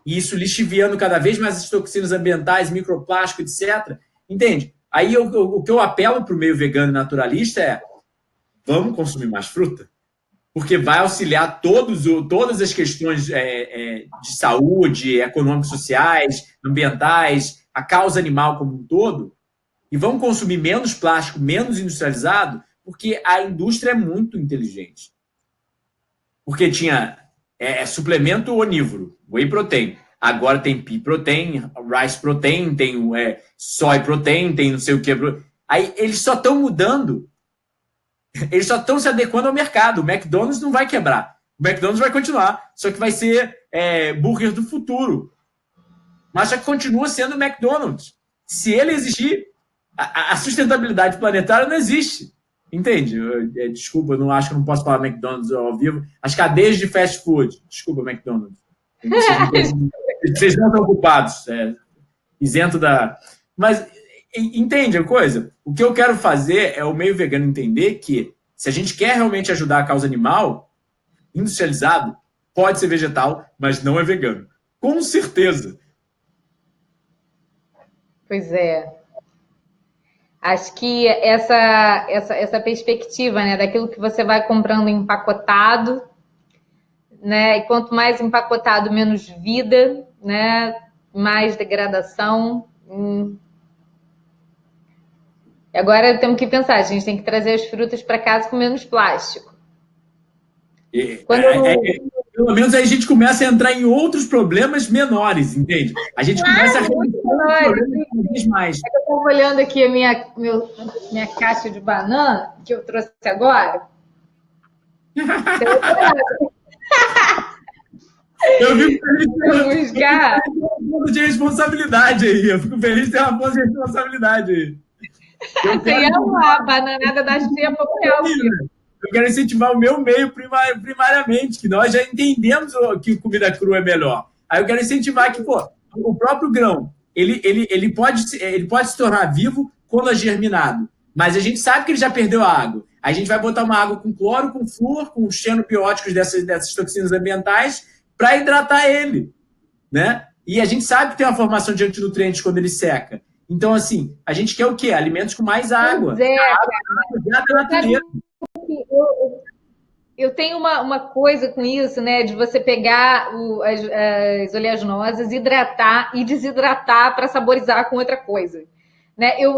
e isso lixiviando cada vez mais as toxinas ambientais, microplástico, etc. Entende? Aí o que eu apelo para o meio vegano e naturalista é: vamos consumir mais fruta? Porque vai auxiliar todas as questões de saúde, econômicos, sociais, ambientais, a causa animal como um todo, e vamos consumir menos plástico, menos industrializado, porque a indústria é muito inteligente. Porque tinha suplemento onívoro, whey protein, agora tem pea protein, rice protein, tem soy protein, tem não sei o que. Aí eles só estão mudando, eles só estão se adequando ao mercado. O McDonald's não vai quebrar, o McDonald's vai continuar, só que vai ser burger do futuro. Mas só que continua sendo o McDonald's. Se ele existir, a sustentabilidade planetária não existe. Entende? Desculpa, eu não acho que eu não posso falar McDonald's ao vivo. As cadeias de fast food. Desculpa, McDonald's. Vocês não estão ocupados. Isento da... Mas, entende a coisa? O que eu quero fazer é o meio vegano entender que, se a gente quer realmente ajudar a causa animal, industrializado, pode ser vegetal, mas não é vegano. Com certeza. Pois é. Acho que essa perspectiva, né, daquilo que você vai comprando empacotado, né, e quanto mais empacotado, menos vida, né, mais degradação. Agora temos que pensar, a gente tem que trazer as frutas para casa com menos plástico. Pelo menos aí a gente começa a entrar em outros problemas menores, entende? A gente começa a resolver problemas cada vez mais. Eu estava olhando aqui a minha caixa de banana, que eu trouxe agora. Eu fico feliz de responsabilidade aí. Eu fico feliz de ter uma ponta de responsabilidade aí. Tem a bananada da Xepa real. Eu quero incentivar o meu meio primariamente, que nós já entendemos que comida crua é melhor. Aí eu quero incentivar que, o próprio grão, ele pode se tornar vivo quando é germinado, mas a gente sabe que ele já perdeu a água. Aí a gente vai botar uma água com cloro, com flúor, com xenobióticos dessas toxinas ambientais para hidratar ele, né? E a gente sabe que tem uma formação de antinutrientes quando ele seca. Então, assim, a gente quer o quê? Alimentos com mais água. Eu tenho uma coisa com isso, né? De você pegar as oleaginosas, hidratar e desidratar para saborizar com outra coisa. Né? Eu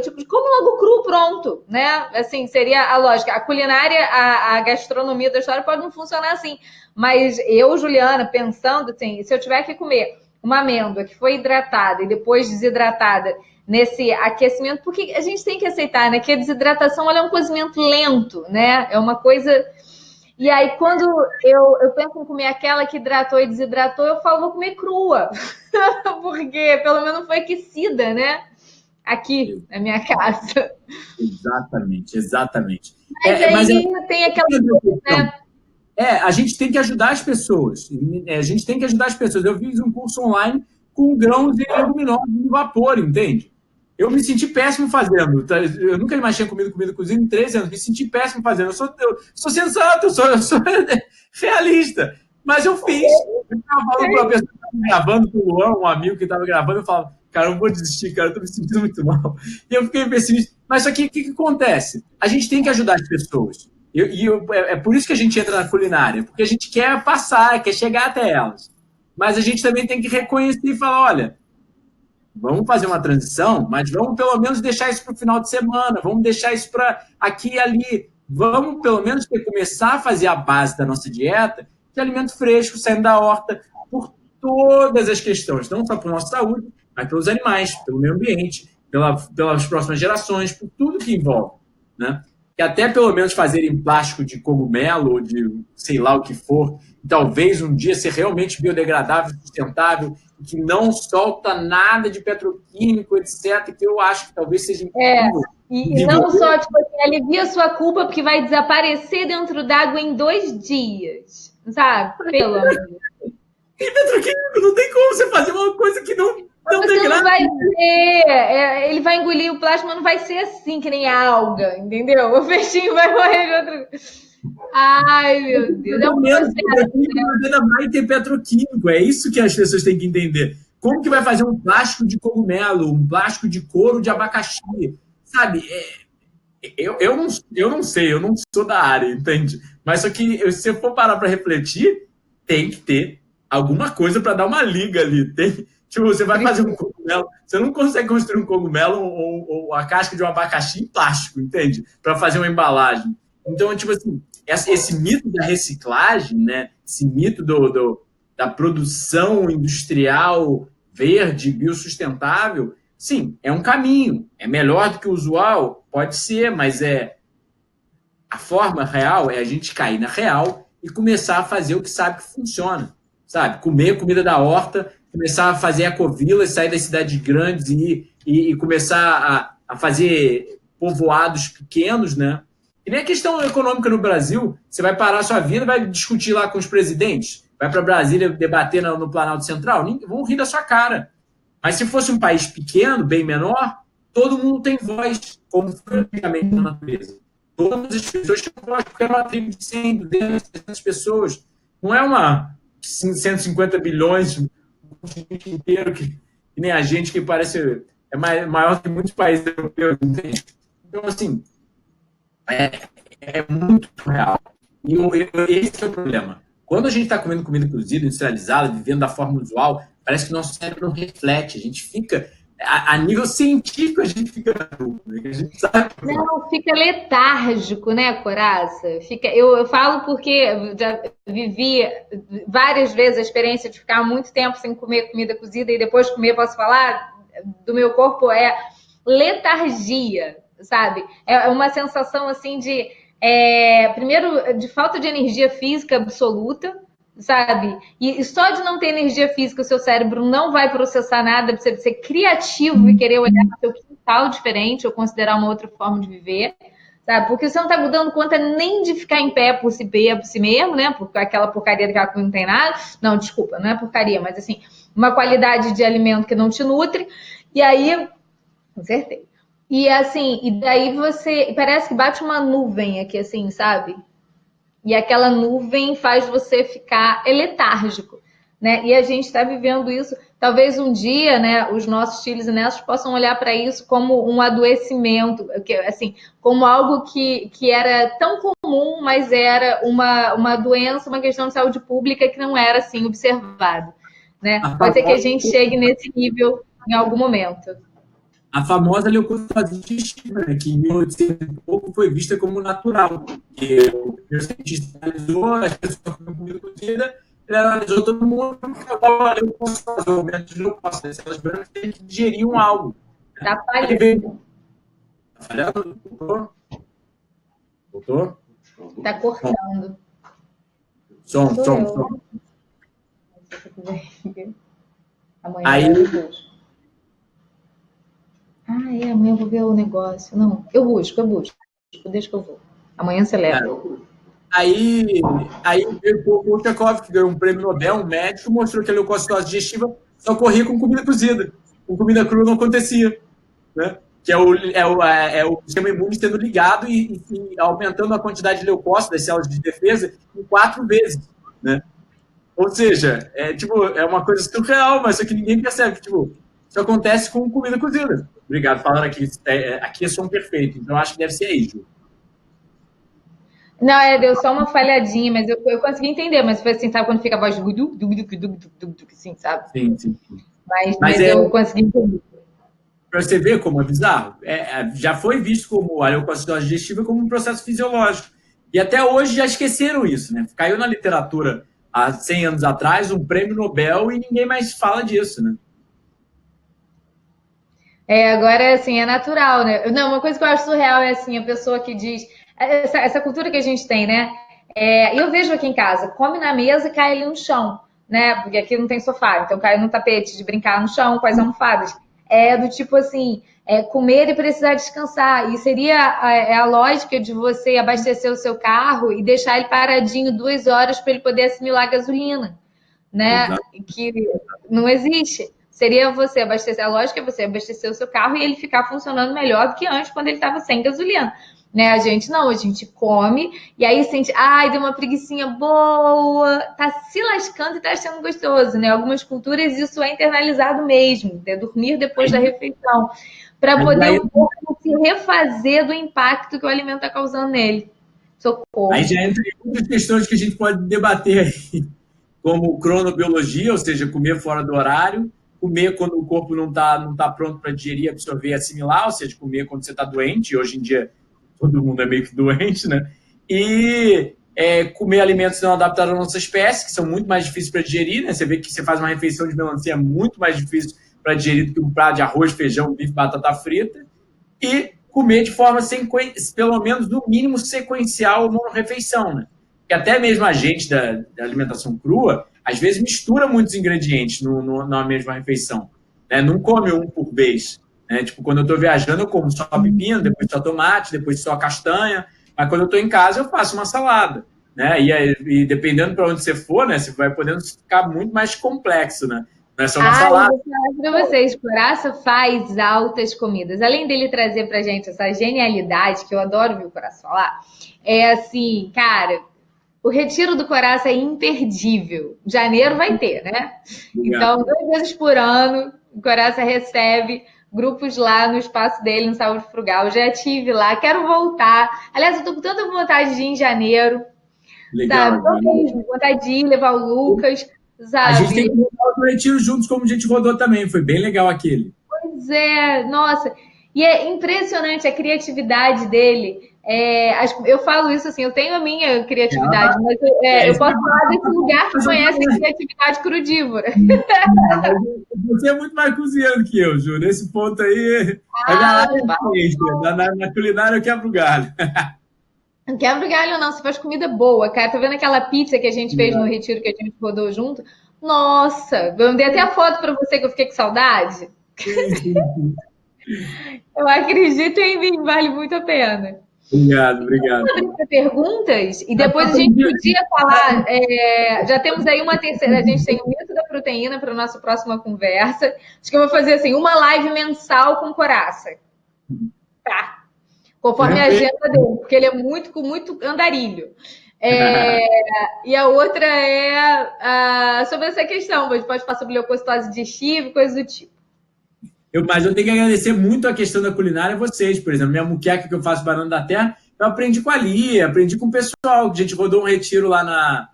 tipo, como logo cru, pronto, né? Assim, seria a lógica. A culinária, a gastronomia da história pode não funcionar assim. Mas eu, Juliana, pensando assim, se eu tiver que comer uma amêndoa que foi hidratada e depois desidratada nesse aquecimento, porque a gente tem que aceitar, né, que a desidratação ela é um cozimento lento, né? É uma coisa... E aí, quando eu penso em comer aquela que hidratou e desidratou, eu falo, vou comer crua. Porque pelo menos foi aquecida, né? Aqui, na minha casa. Exatamente. Mas aí tem aquela coisa, né? A gente tem que ajudar as pessoas. Eu fiz um curso online com grãos e leguminosos no vapor, entende? Eu me senti péssimo fazendo. Eu nunca mais tinha comido comida cozida em 13 anos. Me senti péssimo fazendo. Eu sou sensato, eu sou realista. Mas eu fiz. Eu estava falando com uma pessoa que estava gravando, com o Luan, um amigo que estava gravando, eu falava, cara, eu não vou desistir, cara, eu estou me sentindo muito mal. E eu fiquei pessimista. Mas só que o que acontece? A gente tem que ajudar as pessoas. É por isso que a gente entra na culinária, porque a gente quer passar, quer chegar até elas. Mas a gente também tem que reconhecer e falar, olha, vamos fazer uma transição, mas vamos pelo menos deixar isso para o final de semana, vamos deixar isso para aqui e ali. Vamos pelo menos começar a fazer a base da nossa dieta de alimento fresco, saindo da horta, por todas as questões, não só para a nossa saúde, mas pelos animais, pelo meio ambiente, pelas próximas gerações, por tudo que envolve, né? Que até pelo menos fazerem plástico de cogumelo ou de sei lá o que for, e talvez um dia ser realmente biodegradável, sustentável, que não solta nada de petroquímico, etc., que eu acho que talvez seja incrível. E não só, tipo assim, alivia a sua culpa porque vai desaparecer dentro d'água em 2 dias, sabe? Pelo amor. E petroquímico, não tem como você fazer uma coisa que não tem Você não graça. vai ver, ele vai engolir o plástico, mas não vai ser assim que nem a alga, entendeu? O peixinho vai morrer de outro. Ai, meu Deus. É um processo, né? Ainda vai ter petroquímico, é isso que as pessoas têm que entender. Como que vai fazer um plástico de cogumelo, um plástico de couro de abacaxi? Sabe, eu não sei, eu não sou da área, entende? Mas só que se eu for parar para refletir, tem que ter alguma coisa para dar uma liga ali. Tipo, você vai fazer um cogumelo, você não consegue construir um cogumelo ou a casca de um abacaxi em plástico, entende? Para fazer uma embalagem. Então, tipo assim, esse mito da reciclagem, né? Esse mito da produção industrial verde, biossustentável, sim, é um caminho. É melhor do que o usual? Pode ser, mas a forma real é a gente cair na real e começar a fazer o que sabe que funciona. Sabe? Comer comida da horta, começar a fazer ecovilas, sair das cidades grandes e começar a fazer povoados pequenos, né? E nem a questão econômica no Brasil, você vai parar a sua vida, vai discutir lá com os presidentes, vai para Brasília debater no Planalto Central, vão rir da sua cara. Mas se fosse um país pequeno, bem menor, todo mundo tem voz, como foi antigamente na natureza. Todas as pessoas tinham voz, porque era uma tribo de 100, 200, 300 pessoas. Não é uma 150 bilhões, um continente inteiro, que nem a gente, que parece maior que muitos países europeus, entende? Então, assim, é muito real. E esse é o problema. Quando a gente está comendo comida cozida, industrializada, vivendo da forma usual, parece que o nosso cérebro não reflete. A gente fica, a nível científico, a gente fica na dúvida. A gente sabe. Não, fica letárgico, né, Coraça? Eu falo porque eu já vivi várias vezes a experiência de ficar muito tempo sem comer comida cozida e depois comer, posso falar, do meu corpo é letargia, sabe? É uma sensação assim de, primeiro, de falta de energia física absoluta, sabe? E só de não ter energia física, o seu cérebro não vai processar nada, para você ser criativo e querer olhar para o seu quintal diferente ou considerar uma outra forma de viver, sabe? Porque você não está dando conta nem de ficar em pé por si mesmo, né? Porque aquela porcaria daquela que não tem nada. Não, desculpa, não é porcaria, mas assim, uma qualidade de alimento que não te nutre. E aí, acertei. E assim, e daí você parece que bate uma nuvem aqui, assim, sabe? E aquela nuvem faz você ficar letárgico, né? E a gente está vivendo isso. Talvez um dia, né, os nossos filhos e netos possam olhar para isso como um adoecimento, assim, como algo que era tão comum, mas era uma doença, uma questão de saúde pública que não era assim observado, né? Pode ser que a gente chegue nesse nível em algum momento. A famosa leucocitose digestiva, né, que em 1800 e pouco foi vista como natural. Que o cientista analisou as pessoas com comida cozida, ele analisou todo mundo e falou a leucocitose, o aumento de leucócitos, as células brancas que digeriam algo. Tá falhando. Tá falhando? Voltou? Voltou? Tá cortando. Som. Amanhã aí... amanhã eu vou ver o negócio. Não, eu busco. Deixa que eu vou. Amanhã você leva. Aí veio o Polchakov, que ganhou um prêmio Nobel, um médico, mostrou que a leucocitose digestiva só ocorria com comida cozida. Com comida crua não acontecia. Né? Que é o sistema imune sendo ligado e aumentando a quantidade de leucócitos das células de defesa em 4 vezes. Né? Ou seja, é uma coisa surreal, mas só que ninguém percebe que isso acontece com comida cozida. Obrigado, falando aqui. Aqui é som perfeito, então acho que deve ser aí, Ju. Não, deu só uma falhadinha, mas eu consegui entender. Mas foi assim, sabe quando fica a voz assim, sabe? Sim. Mas eu consegui entender. Para você ver como é bizarro, já foi visto como a leucocitose digestiva como um processo fisiológico. E até hoje já esqueceram isso, né? Caiu na literatura há 100 anos atrás um prêmio Nobel e ninguém mais fala disso, né? Agora, assim, é natural, né? Não, uma coisa que eu acho surreal é, assim, a pessoa que diz... Essa cultura que a gente tem, né? Eu vejo aqui em casa, come na mesa e cai ali no chão, né? Porque aqui não tem sofá, então cai no tapete de brincar no chão com as almofadas. Do tipo assim, comer e precisar descansar. E seria a lógica de você abastecer o seu carro e deixar ele paradinho 2 horas para ele poder assimilar a gasolina, né? Exato. Que não existe. Seria você abastecer, a lógica é você abastecer o seu carro e ele ficar funcionando melhor do que antes, quando ele estava sem gasolina. Né? A gente não, a gente come e aí sente, deu uma preguicinha boa, tá se lascando e tá achando gostoso, né? Algumas culturas isso é internalizado mesmo, né? Dormir depois da refeição, para poder o corpo se refazer do impacto que o alimento está causando nele. Socorro. Aí já entra em outras questões que a gente pode debater aí, como cronobiologia, ou seja, comer fora do horário, comer quando o corpo não tá pronto para digerir, absorver, assimilar, ou seja, comer quando você está doente, e hoje em dia todo mundo é meio que doente, né? E comer alimentos não adaptados à nossa espécie, que são muito mais difíceis para digerir, né? Você vê que você faz uma refeição de melancia, é muito mais difícil para digerir do que um prato de arroz, feijão, bife, batata frita. E comer de forma, pelo menos, no mínimo, sequencial uma refeição, né? Porque até mesmo a gente da alimentação crua, às vezes mistura muitos ingredientes na mesma refeição, né? Não come um por vez, né? Tipo, quando eu estou viajando, eu como só pepino, depois só tomate, depois só castanha, mas quando eu estou em casa, eu faço uma salada, né? E dependendo para onde você for, né? Você vai podendo ficar muito mais complexo, né? Não é só uma salada. Eu vou falar para vocês, Coraça faz altas comidas. Além dele trazer pra gente essa genialidade, que eu adoro ver o Coraça falar, é assim, cara, o retiro do Coraça é imperdível. Janeiro vai ter, né? Então, 2 vezes por ano, o Coraça recebe grupos lá no espaço dele, no Saúde Frugal. Eu já estive lá, quero voltar. Aliás, eu tô com tanta vontade de ir em janeiro. Legal. Sabe? Tô mesmo, vontade de ir, levar o Lucas. Sabe? A gente tem que rodar o retiro juntos, como a gente rodou também. Foi bem legal aquele. Pois é, nossa. E é impressionante a criatividade dele. Eu falo isso assim, eu tenho a minha criatividade, mas eu posso falar desse lugar que conhece a criatividade crudívora. Você é muito mais cozinheiro que eu, Ju. Nesse ponto aí, na culinária eu quebro o galho. Não quebra o galho, não. Você faz comida boa, cara. Tá vendo aquela pizza que a gente fez no retiro que a gente rodou junto? Nossa, eu mandei até a foto para você que eu fiquei com saudade. Eu acredito em mim, vale muito a pena. Obrigado. Perguntas e depois a gente podia falar. Já temos aí uma terceira. A gente tem o mito da proteína para a nossa próxima conversa. Acho que eu vou fazer assim uma live mensal com Coraça. Tá. Conforme a agenda dele, porque ele é muito andarilho. E a outra é sobre essa questão. A gente pode falar sobre leucocitose digestiva e coisas do tipo. Mas eu tenho que agradecer muito a questão da culinária a vocês. Por exemplo, minha muqueca que eu faço Banana da Terra, eu aprendi com a Lia, aprendi com o pessoal. A gente rodou um retiro lá na...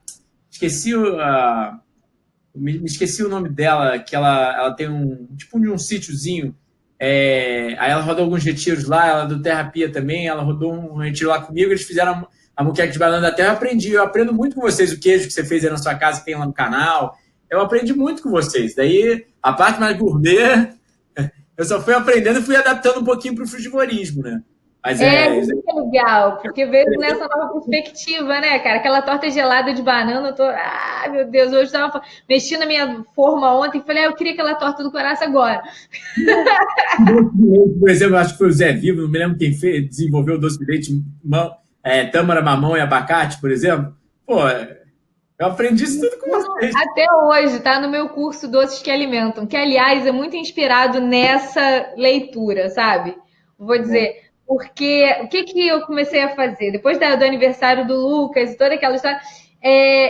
Me esqueci o nome dela, que ela tem um sítiozinho. Aí ela rodou alguns retiros lá, ela do Terapia também, ela rodou um retiro lá comigo, eles fizeram a muqueca de banana da terra, eu aprendo muito com vocês, o queijo que você fez aí na sua casa, que tem lá no canal, eu aprendi muito com vocês, daí a parte mais gourmet, eu só fui aprendendo e fui adaptando um pouquinho para o frugivorismo, né? Mas muito legal, porque veio nessa nova perspectiva, né, cara? Aquela torta gelada de banana, eu tô... meu Deus, hoje eu tava mexendo na minha forma ontem e falei, eu queria aquela torta do Coraça agora. Por exemplo, acho que foi o Zé Vivo, não me lembro quem desenvolveu o doce de leite, tâmara, mamão e abacate, por exemplo. Pô, eu aprendi isso tudo com vocês. Até hoje, tá no meu curso Doces que Alimentam, que, aliás, é muito inspirado nessa leitura, sabe? Vou dizer... Porque o que eu comecei a fazer? Depois do aniversário do Lucas e toda aquela história,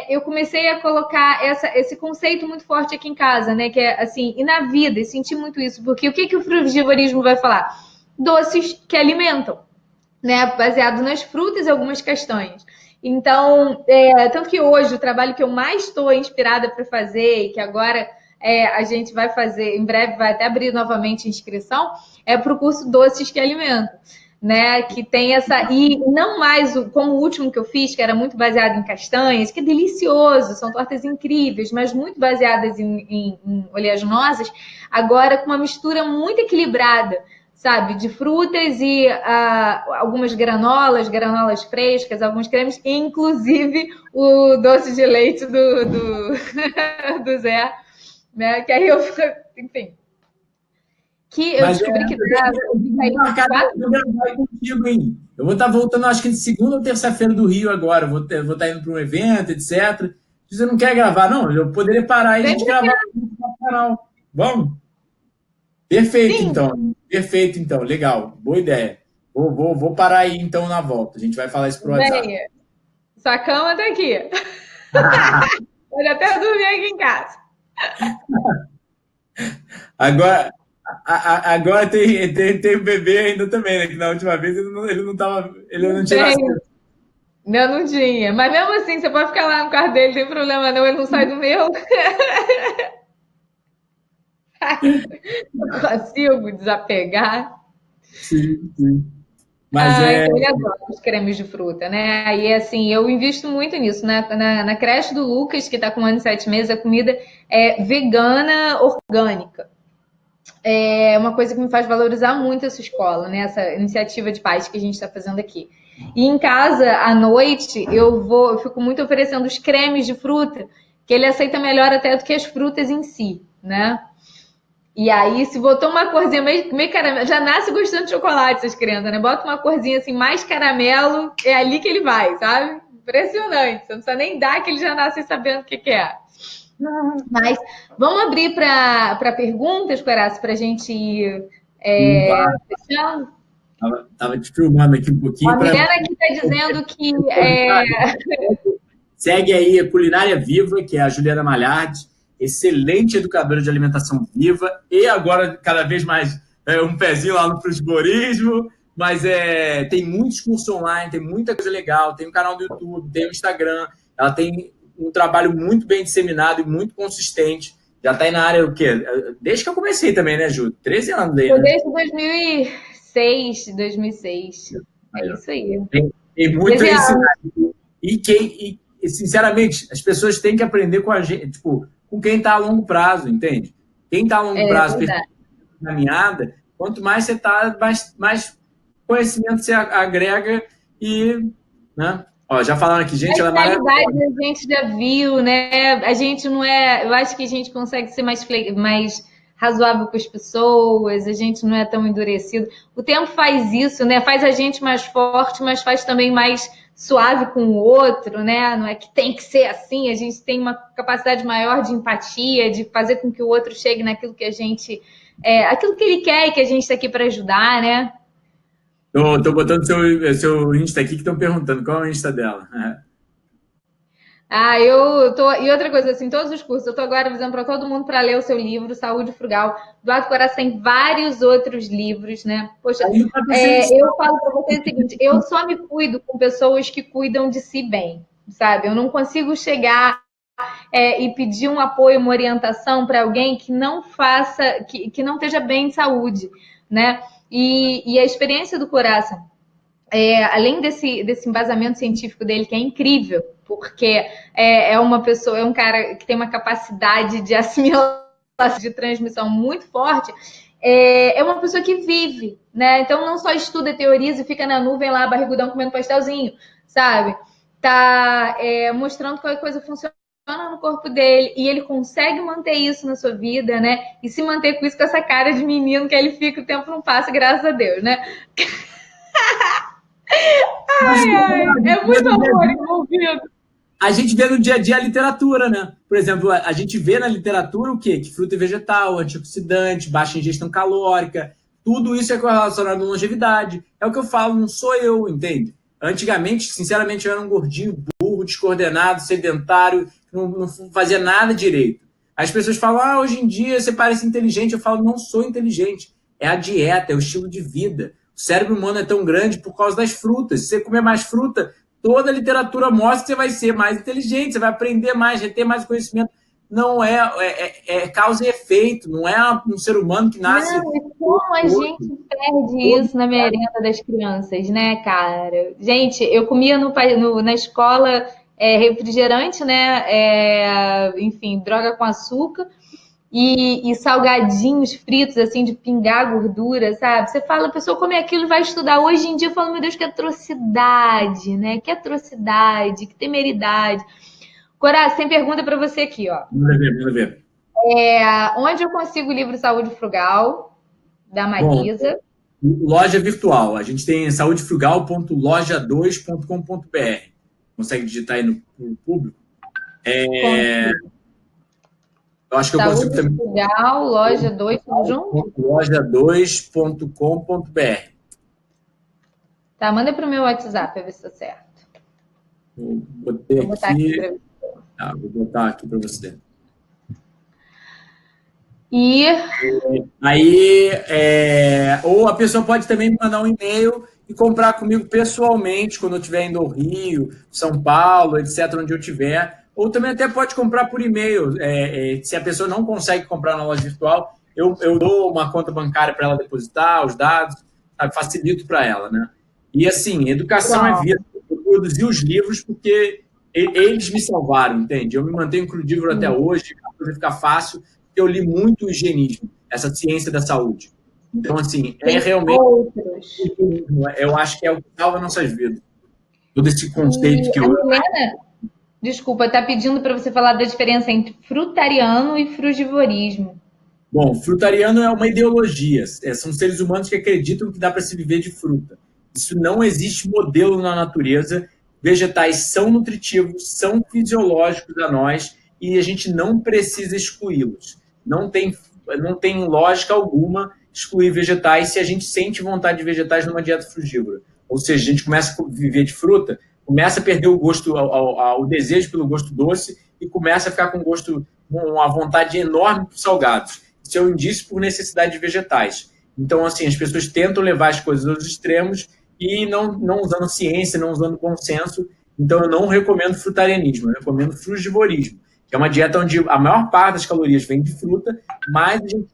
eu comecei a colocar esse conceito muito forte aqui em casa, né? Que é assim, e na vida, e senti muito isso, porque o que o frugivorismo vai falar? Doces que alimentam, né? Baseado nas frutas e algumas castanhas. Então, tanto que hoje o trabalho que eu mais estou inspirada para fazer, e que agora a gente vai fazer, em breve vai até abrir novamente a inscrição, é para o curso Doces que Alimentam. Né, que tem e não mais como o último que eu fiz, que era muito baseado em castanhas, que é delicioso, são tortas incríveis, mas muito baseadas em oleaginosas, agora com uma mistura muito equilibrada, sabe, de frutas e algumas granolas frescas, alguns cremes, inclusive o doce de leite do Zé, né, que aí eu, enfim... que eu descobri que dá. Vai contigo, hein? Eu vou estar voltando, acho que de segunda ou terça-feira do Rio agora. Vou estar indo para um evento, etc. Se você não quer gravar, não, eu poderia parar e a gente gravar no canal. Vamos? Perfeito, Sim. então. Perfeito, então. Legal. Boa ideia. Vou parar aí, então, na volta. A gente vai falar isso pro WhatsApp. Bem, sua cama tá aqui. Pode até dormir aqui em casa. Agora tem o bebê ainda também, né? Que na última vez ele não tinha nascido. Não tinha. Mas mesmo assim, você pode ficar lá no quarto dele, não tem problema não, ele não sai do meu. Eu consigo desapegar. Sim. Mas Então ele adora os cremes de fruta, né? E assim, eu invisto muito nisso. Na creche do Lucas, que está com 1 ano e 7 meses, a comida é vegana, orgânica. É uma coisa que me faz valorizar muito essa escola, né? Essa iniciativa de paz que a gente está fazendo aqui. E em casa, à noite, eu fico muito oferecendo os cremes de fruta, que ele aceita melhor até do que as frutas em si, né? E aí, se botou uma corzinha meio caramelo, já nasce gostando de chocolate, essas crianças, né? Bota uma corzinha assim, mais caramelo, é ali que ele vai, sabe? Impressionante. Você não precisa nem dar que ele já nasce sabendo o que é. Mas vamos abrir para perguntas, Coraça, para a gente ir fechando? Tava te filmando aqui um pouquinho. A Milena aqui está dizendo que segue aí a Culinária Viva, que é a Juliana Malhardi, excelente educadora de alimentação viva, e agora cada vez mais um pezinho lá no frutivorismo, mas tem muitos cursos online, tem muita coisa legal, tem um canal do YouTube, tem o Instagram, ela tem um trabalho muito bem disseminado e muito consistente. Já está aí na área, o quê? Desde que eu comecei também, né, Ju? 13 anos aí, né? Desde 2006. É isso aí. Tem muito a ensinar. E, sinceramente, as pessoas têm que aprender com a gente, tipo, com quem está a longo prazo, entende? Quem está a longo prazo, caminhada, quanto mais você está, mais conhecimento você agrega e, né? Ó, já falaram aqui, gente, ela é maravilhosa. A gente já viu, né? A gente não é. Eu acho que a gente consegue ser mais razoável com as pessoas, a gente não é tão endurecido. O tempo faz isso, né? Faz a gente mais forte, mas faz também mais suave com o outro, né? Não é que tem que ser assim, a gente tem uma capacidade maior de empatia, de fazer com que o outro chegue naquilo que a gente. Aquilo que ele quer e que a gente está aqui para ajudar, né? Tô botando seu Insta aqui que estão perguntando qual é o Insta dela. Eu tô. E outra coisa, assim, todos os cursos, eu tô agora avisando para todo mundo para ler o seu livro, Saúde Frugal. Eduardo Coraça tem vários outros livros, né? Poxa, eu falo para você o seguinte: eu só me cuido com pessoas que cuidam de si bem, sabe? Eu não consigo chegar e pedir um apoio, uma orientação para alguém que não faça, que não esteja bem de saúde, né? E a experiência do Coraça, além desse embasamento científico dele, que é incrível, porque é uma pessoa, é um cara que tem uma capacidade de assimilação, de transmissão muito forte, é uma pessoa que vive, né? Então não só estuda, teoriza e fica na nuvem lá, barrigudão, comendo pastelzinho, sabe? Tá mostrando qual coisa funciona no corpo dele, e ele consegue manter isso na sua vida, né? E se manter com isso, com essa cara de menino que ele fica, o tempo não passa, graças a Deus, né? É muito amor envolvido. A gente vê no dia a dia a literatura, né? Por exemplo, a gente vê na literatura o quê? Que fruta é vegetal, antioxidante, baixa ingestão calórica, tudo isso é correlacionado à longevidade. É o que eu falo, não sou eu, entende? Antigamente, sinceramente, eu era um gordinho, burro, descoordenado, sedentário, não fazia nada direito. As pessoas falam, hoje em dia você parece inteligente. Eu falo, não sou inteligente. É a dieta, é o estilo de vida. O cérebro humano é tão grande por causa das frutas. Se você comer mais fruta, toda a literatura mostra que você vai ser mais inteligente, você vai aprender mais, vai ter mais conhecimento. Não é causa e efeito, não é um ser humano que nasce... Não, e como a gente perde isso na merenda das crianças, né, cara? Gente, eu comia na escola refrigerante, né? Enfim, droga com açúcar. E salgadinhos fritos, assim, de pingar gordura, sabe? Você fala, a pessoa come aquilo e vai estudar. Hoje em dia eu falo, meu Deus, que atrocidade, né? Que atrocidade, que temeridade. Coraça, tem pergunta para você aqui, ó. Manda ver. Onde eu consigo o livro Saúde Frugal? da Marisa. Loja virtual. A gente tem saudefrugal.loja2.com.br. Consegue digitar aí no público? Eu acho que eu consigo também. Frugal, loja 2, tudo junto? Loja2.com.br. Tá, manda para o meu WhatsApp para ver se tá certo. Vou botar aqui. Vou botar aqui para você. E aí, ou a pessoa pode também me mandar um e-mail e comprar comigo pessoalmente, quando eu estiver indo ao Rio, São Paulo, etc., onde eu estiver. Ou também até pode comprar por e-mail. Se a pessoa não consegue comprar na loja virtual, eu dou uma conta bancária para ela depositar os dados, sabe? Facilito para ela, né? E assim, educação é vida. Eu produzi os livros porque eles me salvaram, entende? Eu me mantenho crudívoro até hoje, a coisa fica fácil. Eu li muito o higienismo, essa ciência da saúde. Então, assim, realmente... Eu acho que é o que salva nossas vidas. Todo esse conceito que eu... Helena, desculpa, está pedindo para você falar da diferença entre frutariano e frugivorismo. Bom, frutariano é uma ideologia. São seres humanos que acreditam que dá para se viver de fruta. Isso não existe modelo na natureza. Vegetais são nutritivos, são fisiológicos a nós e a gente não precisa excluí-los. Não tem lógica alguma excluir vegetais se a gente sente vontade de vegetais numa dieta frugívora. Ou seja, a gente começa a viver de fruta, começa a perder o gosto, o desejo pelo gosto doce e começa a ficar com uma vontade enorme por salgados. Isso é um indício por necessidade de vegetais. Então, assim, as pessoas tentam levar as coisas aos extremos e não usando ciência, não usando bom senso. Então, eu não recomendo frutarianismo, eu recomendo frugivorismo, que é uma dieta onde a maior parte das calorias vem de fruta, mas a gente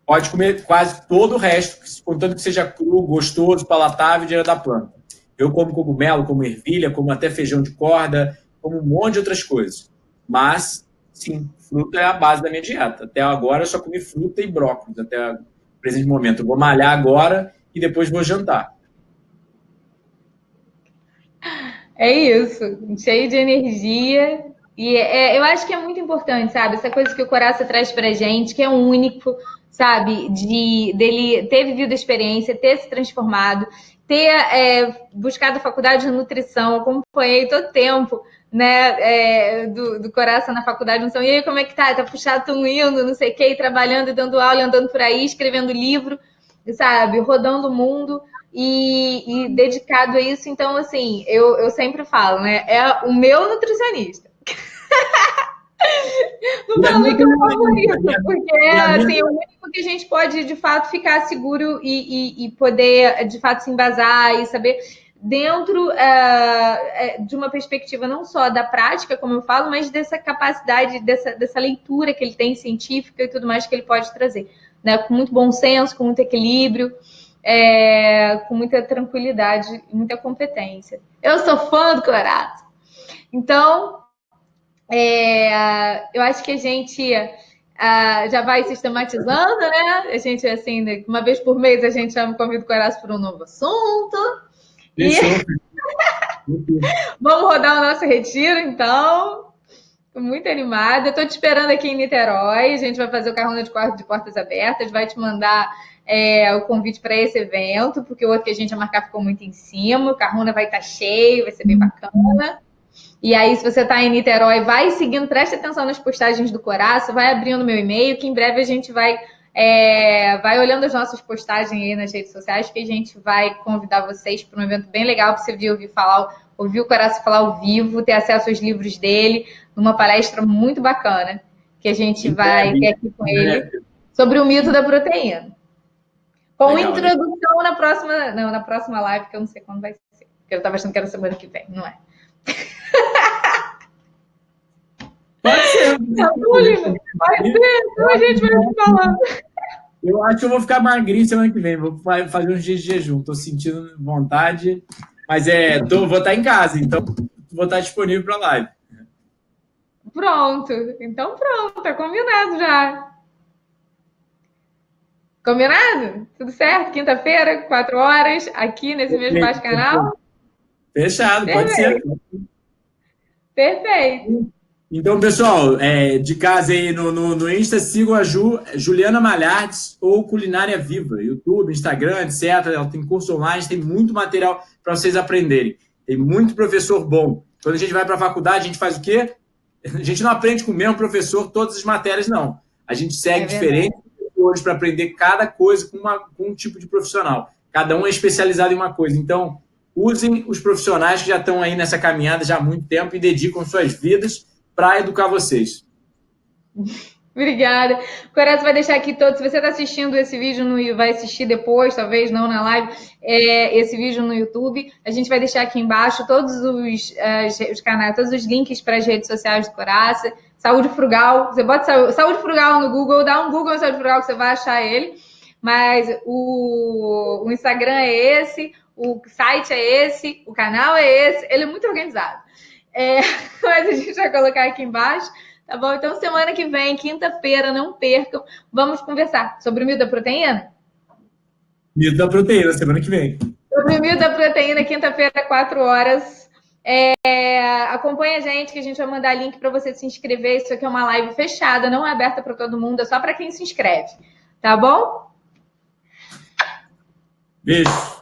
pode comer quase todo o resto, contanto que seja cru, gostoso, palatável, direto da planta. Eu como cogumelo, como ervilha, como até feijão de corda, como um monte de outras coisas. Mas, sim, fruta é a base da minha dieta. Até agora eu só comi fruta e brócolis, até o presente momento. Eu vou malhar agora e depois vou jantar. É isso, cheio de energia. E eu acho que é muito importante, sabe? Essa coisa que o Coraça traz pra gente, que é único, sabe? Dele ter vivido a experiência, ter se transformado, ter buscado a faculdade de nutrição, acompanhei todo o tempo, né? Do Coraça na faculdade de nutrição. E aí, como é que tá? Tá puxado, tão indo, não sei o quê, trabalhando e dando aula, andando por aí, escrevendo livro, sabe? Rodando o mundo. E dedicado a isso, então, assim, eu sempre falo, né? É o meu nutricionista. Não falo nem que é o favorito, porque assim, é o único que a gente pode, de fato, ficar seguro e poder, de fato, se embasar e saber dentro de uma perspectiva não só da prática, como eu falo, mas dessa capacidade, dessa leitura que ele tem científica e tudo mais que ele pode trazer, né? Com muito bom senso, com muito equilíbrio. Com muita tranquilidade e muita competência. Eu sou fã do Coraça. Então, eu acho que a gente já vai sistematizando, né? A gente, assim, uma vez por mês, a gente já convida o Coraça para um novo assunto. Vamos rodar o nosso retiro, então. Estou muito animada. Eu estou te esperando aqui em Niterói. A gente vai fazer o Carruna de Portas Abertas. Vai te mandar o convite para esse evento, porque o outro que a gente ia marcar ficou muito em cima. O Carruna vai estar cheio, vai ser bem bacana. E aí, se você está em Niterói, vai seguindo, preste atenção nas postagens do Coraça, vai abrindo meu e-mail, que em breve a gente vai olhando as nossas postagens aí nas redes sociais, que a gente vai convidar vocês para um evento bem legal para você ouvir o Coraça falar ao vivo, ter acesso aos livros dele, numa palestra muito bacana, que a gente vai ter aqui com ele, sobre o mito da proteína. Com introdução na próxima live, que eu não sei quando vai ser, porque eu estava achando que era semana que vem, não é? Pode ser. Pode ser, então a gente vai te falar. Eu acho que eu vou ficar magrinho semana que vem. Vou fazer uns dias de jejum. Estou sentindo vontade. Mas vou estar em casa, então vou estar disponível para a live. Pronto. Então pronto, tá combinado já. Combinado? Tudo certo? Quinta-feira, 4 horas, aqui nesse mesmo baixo canal? Fechado, pode ser. Perfeito. Então, pessoal, de casa aí no Insta, sigam a Juliana Malhardes ou Culinária Viva, YouTube, Instagram, etc. Ela tem curso online, tem muito material para vocês aprenderem. Tem muito professor bom. Quando a gente vai para a faculdade, a gente faz o quê? A gente não aprende com o mesmo professor todas as matérias, não. A gente segue diferentes professores para aprender cada coisa com um tipo de profissional. Cada um é especializado em uma coisa. Então, usem os profissionais que já estão aí nessa caminhada já há muito tempo e dedicam suas vidas para educar vocês. Obrigada. Coração vai deixar aqui todos. Se você está assistindo esse vídeo, vai assistir depois, talvez não na live, esse vídeo no YouTube. A gente vai deixar aqui embaixo todos os canais, todos os links para as redes sociais do Coraça. Saúde Frugal. Você bota Saúde Frugal no Google, dá um Google Saúde Frugal que você vai achar ele. Mas o Instagram é esse, o site é esse, o canal é esse. Ele é muito organizado. Mas a gente vai colocar aqui embaixo, tá bom? Então, semana que vem, quinta-feira, não percam, vamos conversar sobre o mito da proteína? Mito da proteína, semana que vem. Sobre o mito da proteína, quinta-feira, 4 horas. Acompanha a gente, que a gente vai mandar link para você se inscrever. Isso aqui é uma live fechada, não é aberta para todo mundo, é só para quem se inscreve, tá bom? Beijo.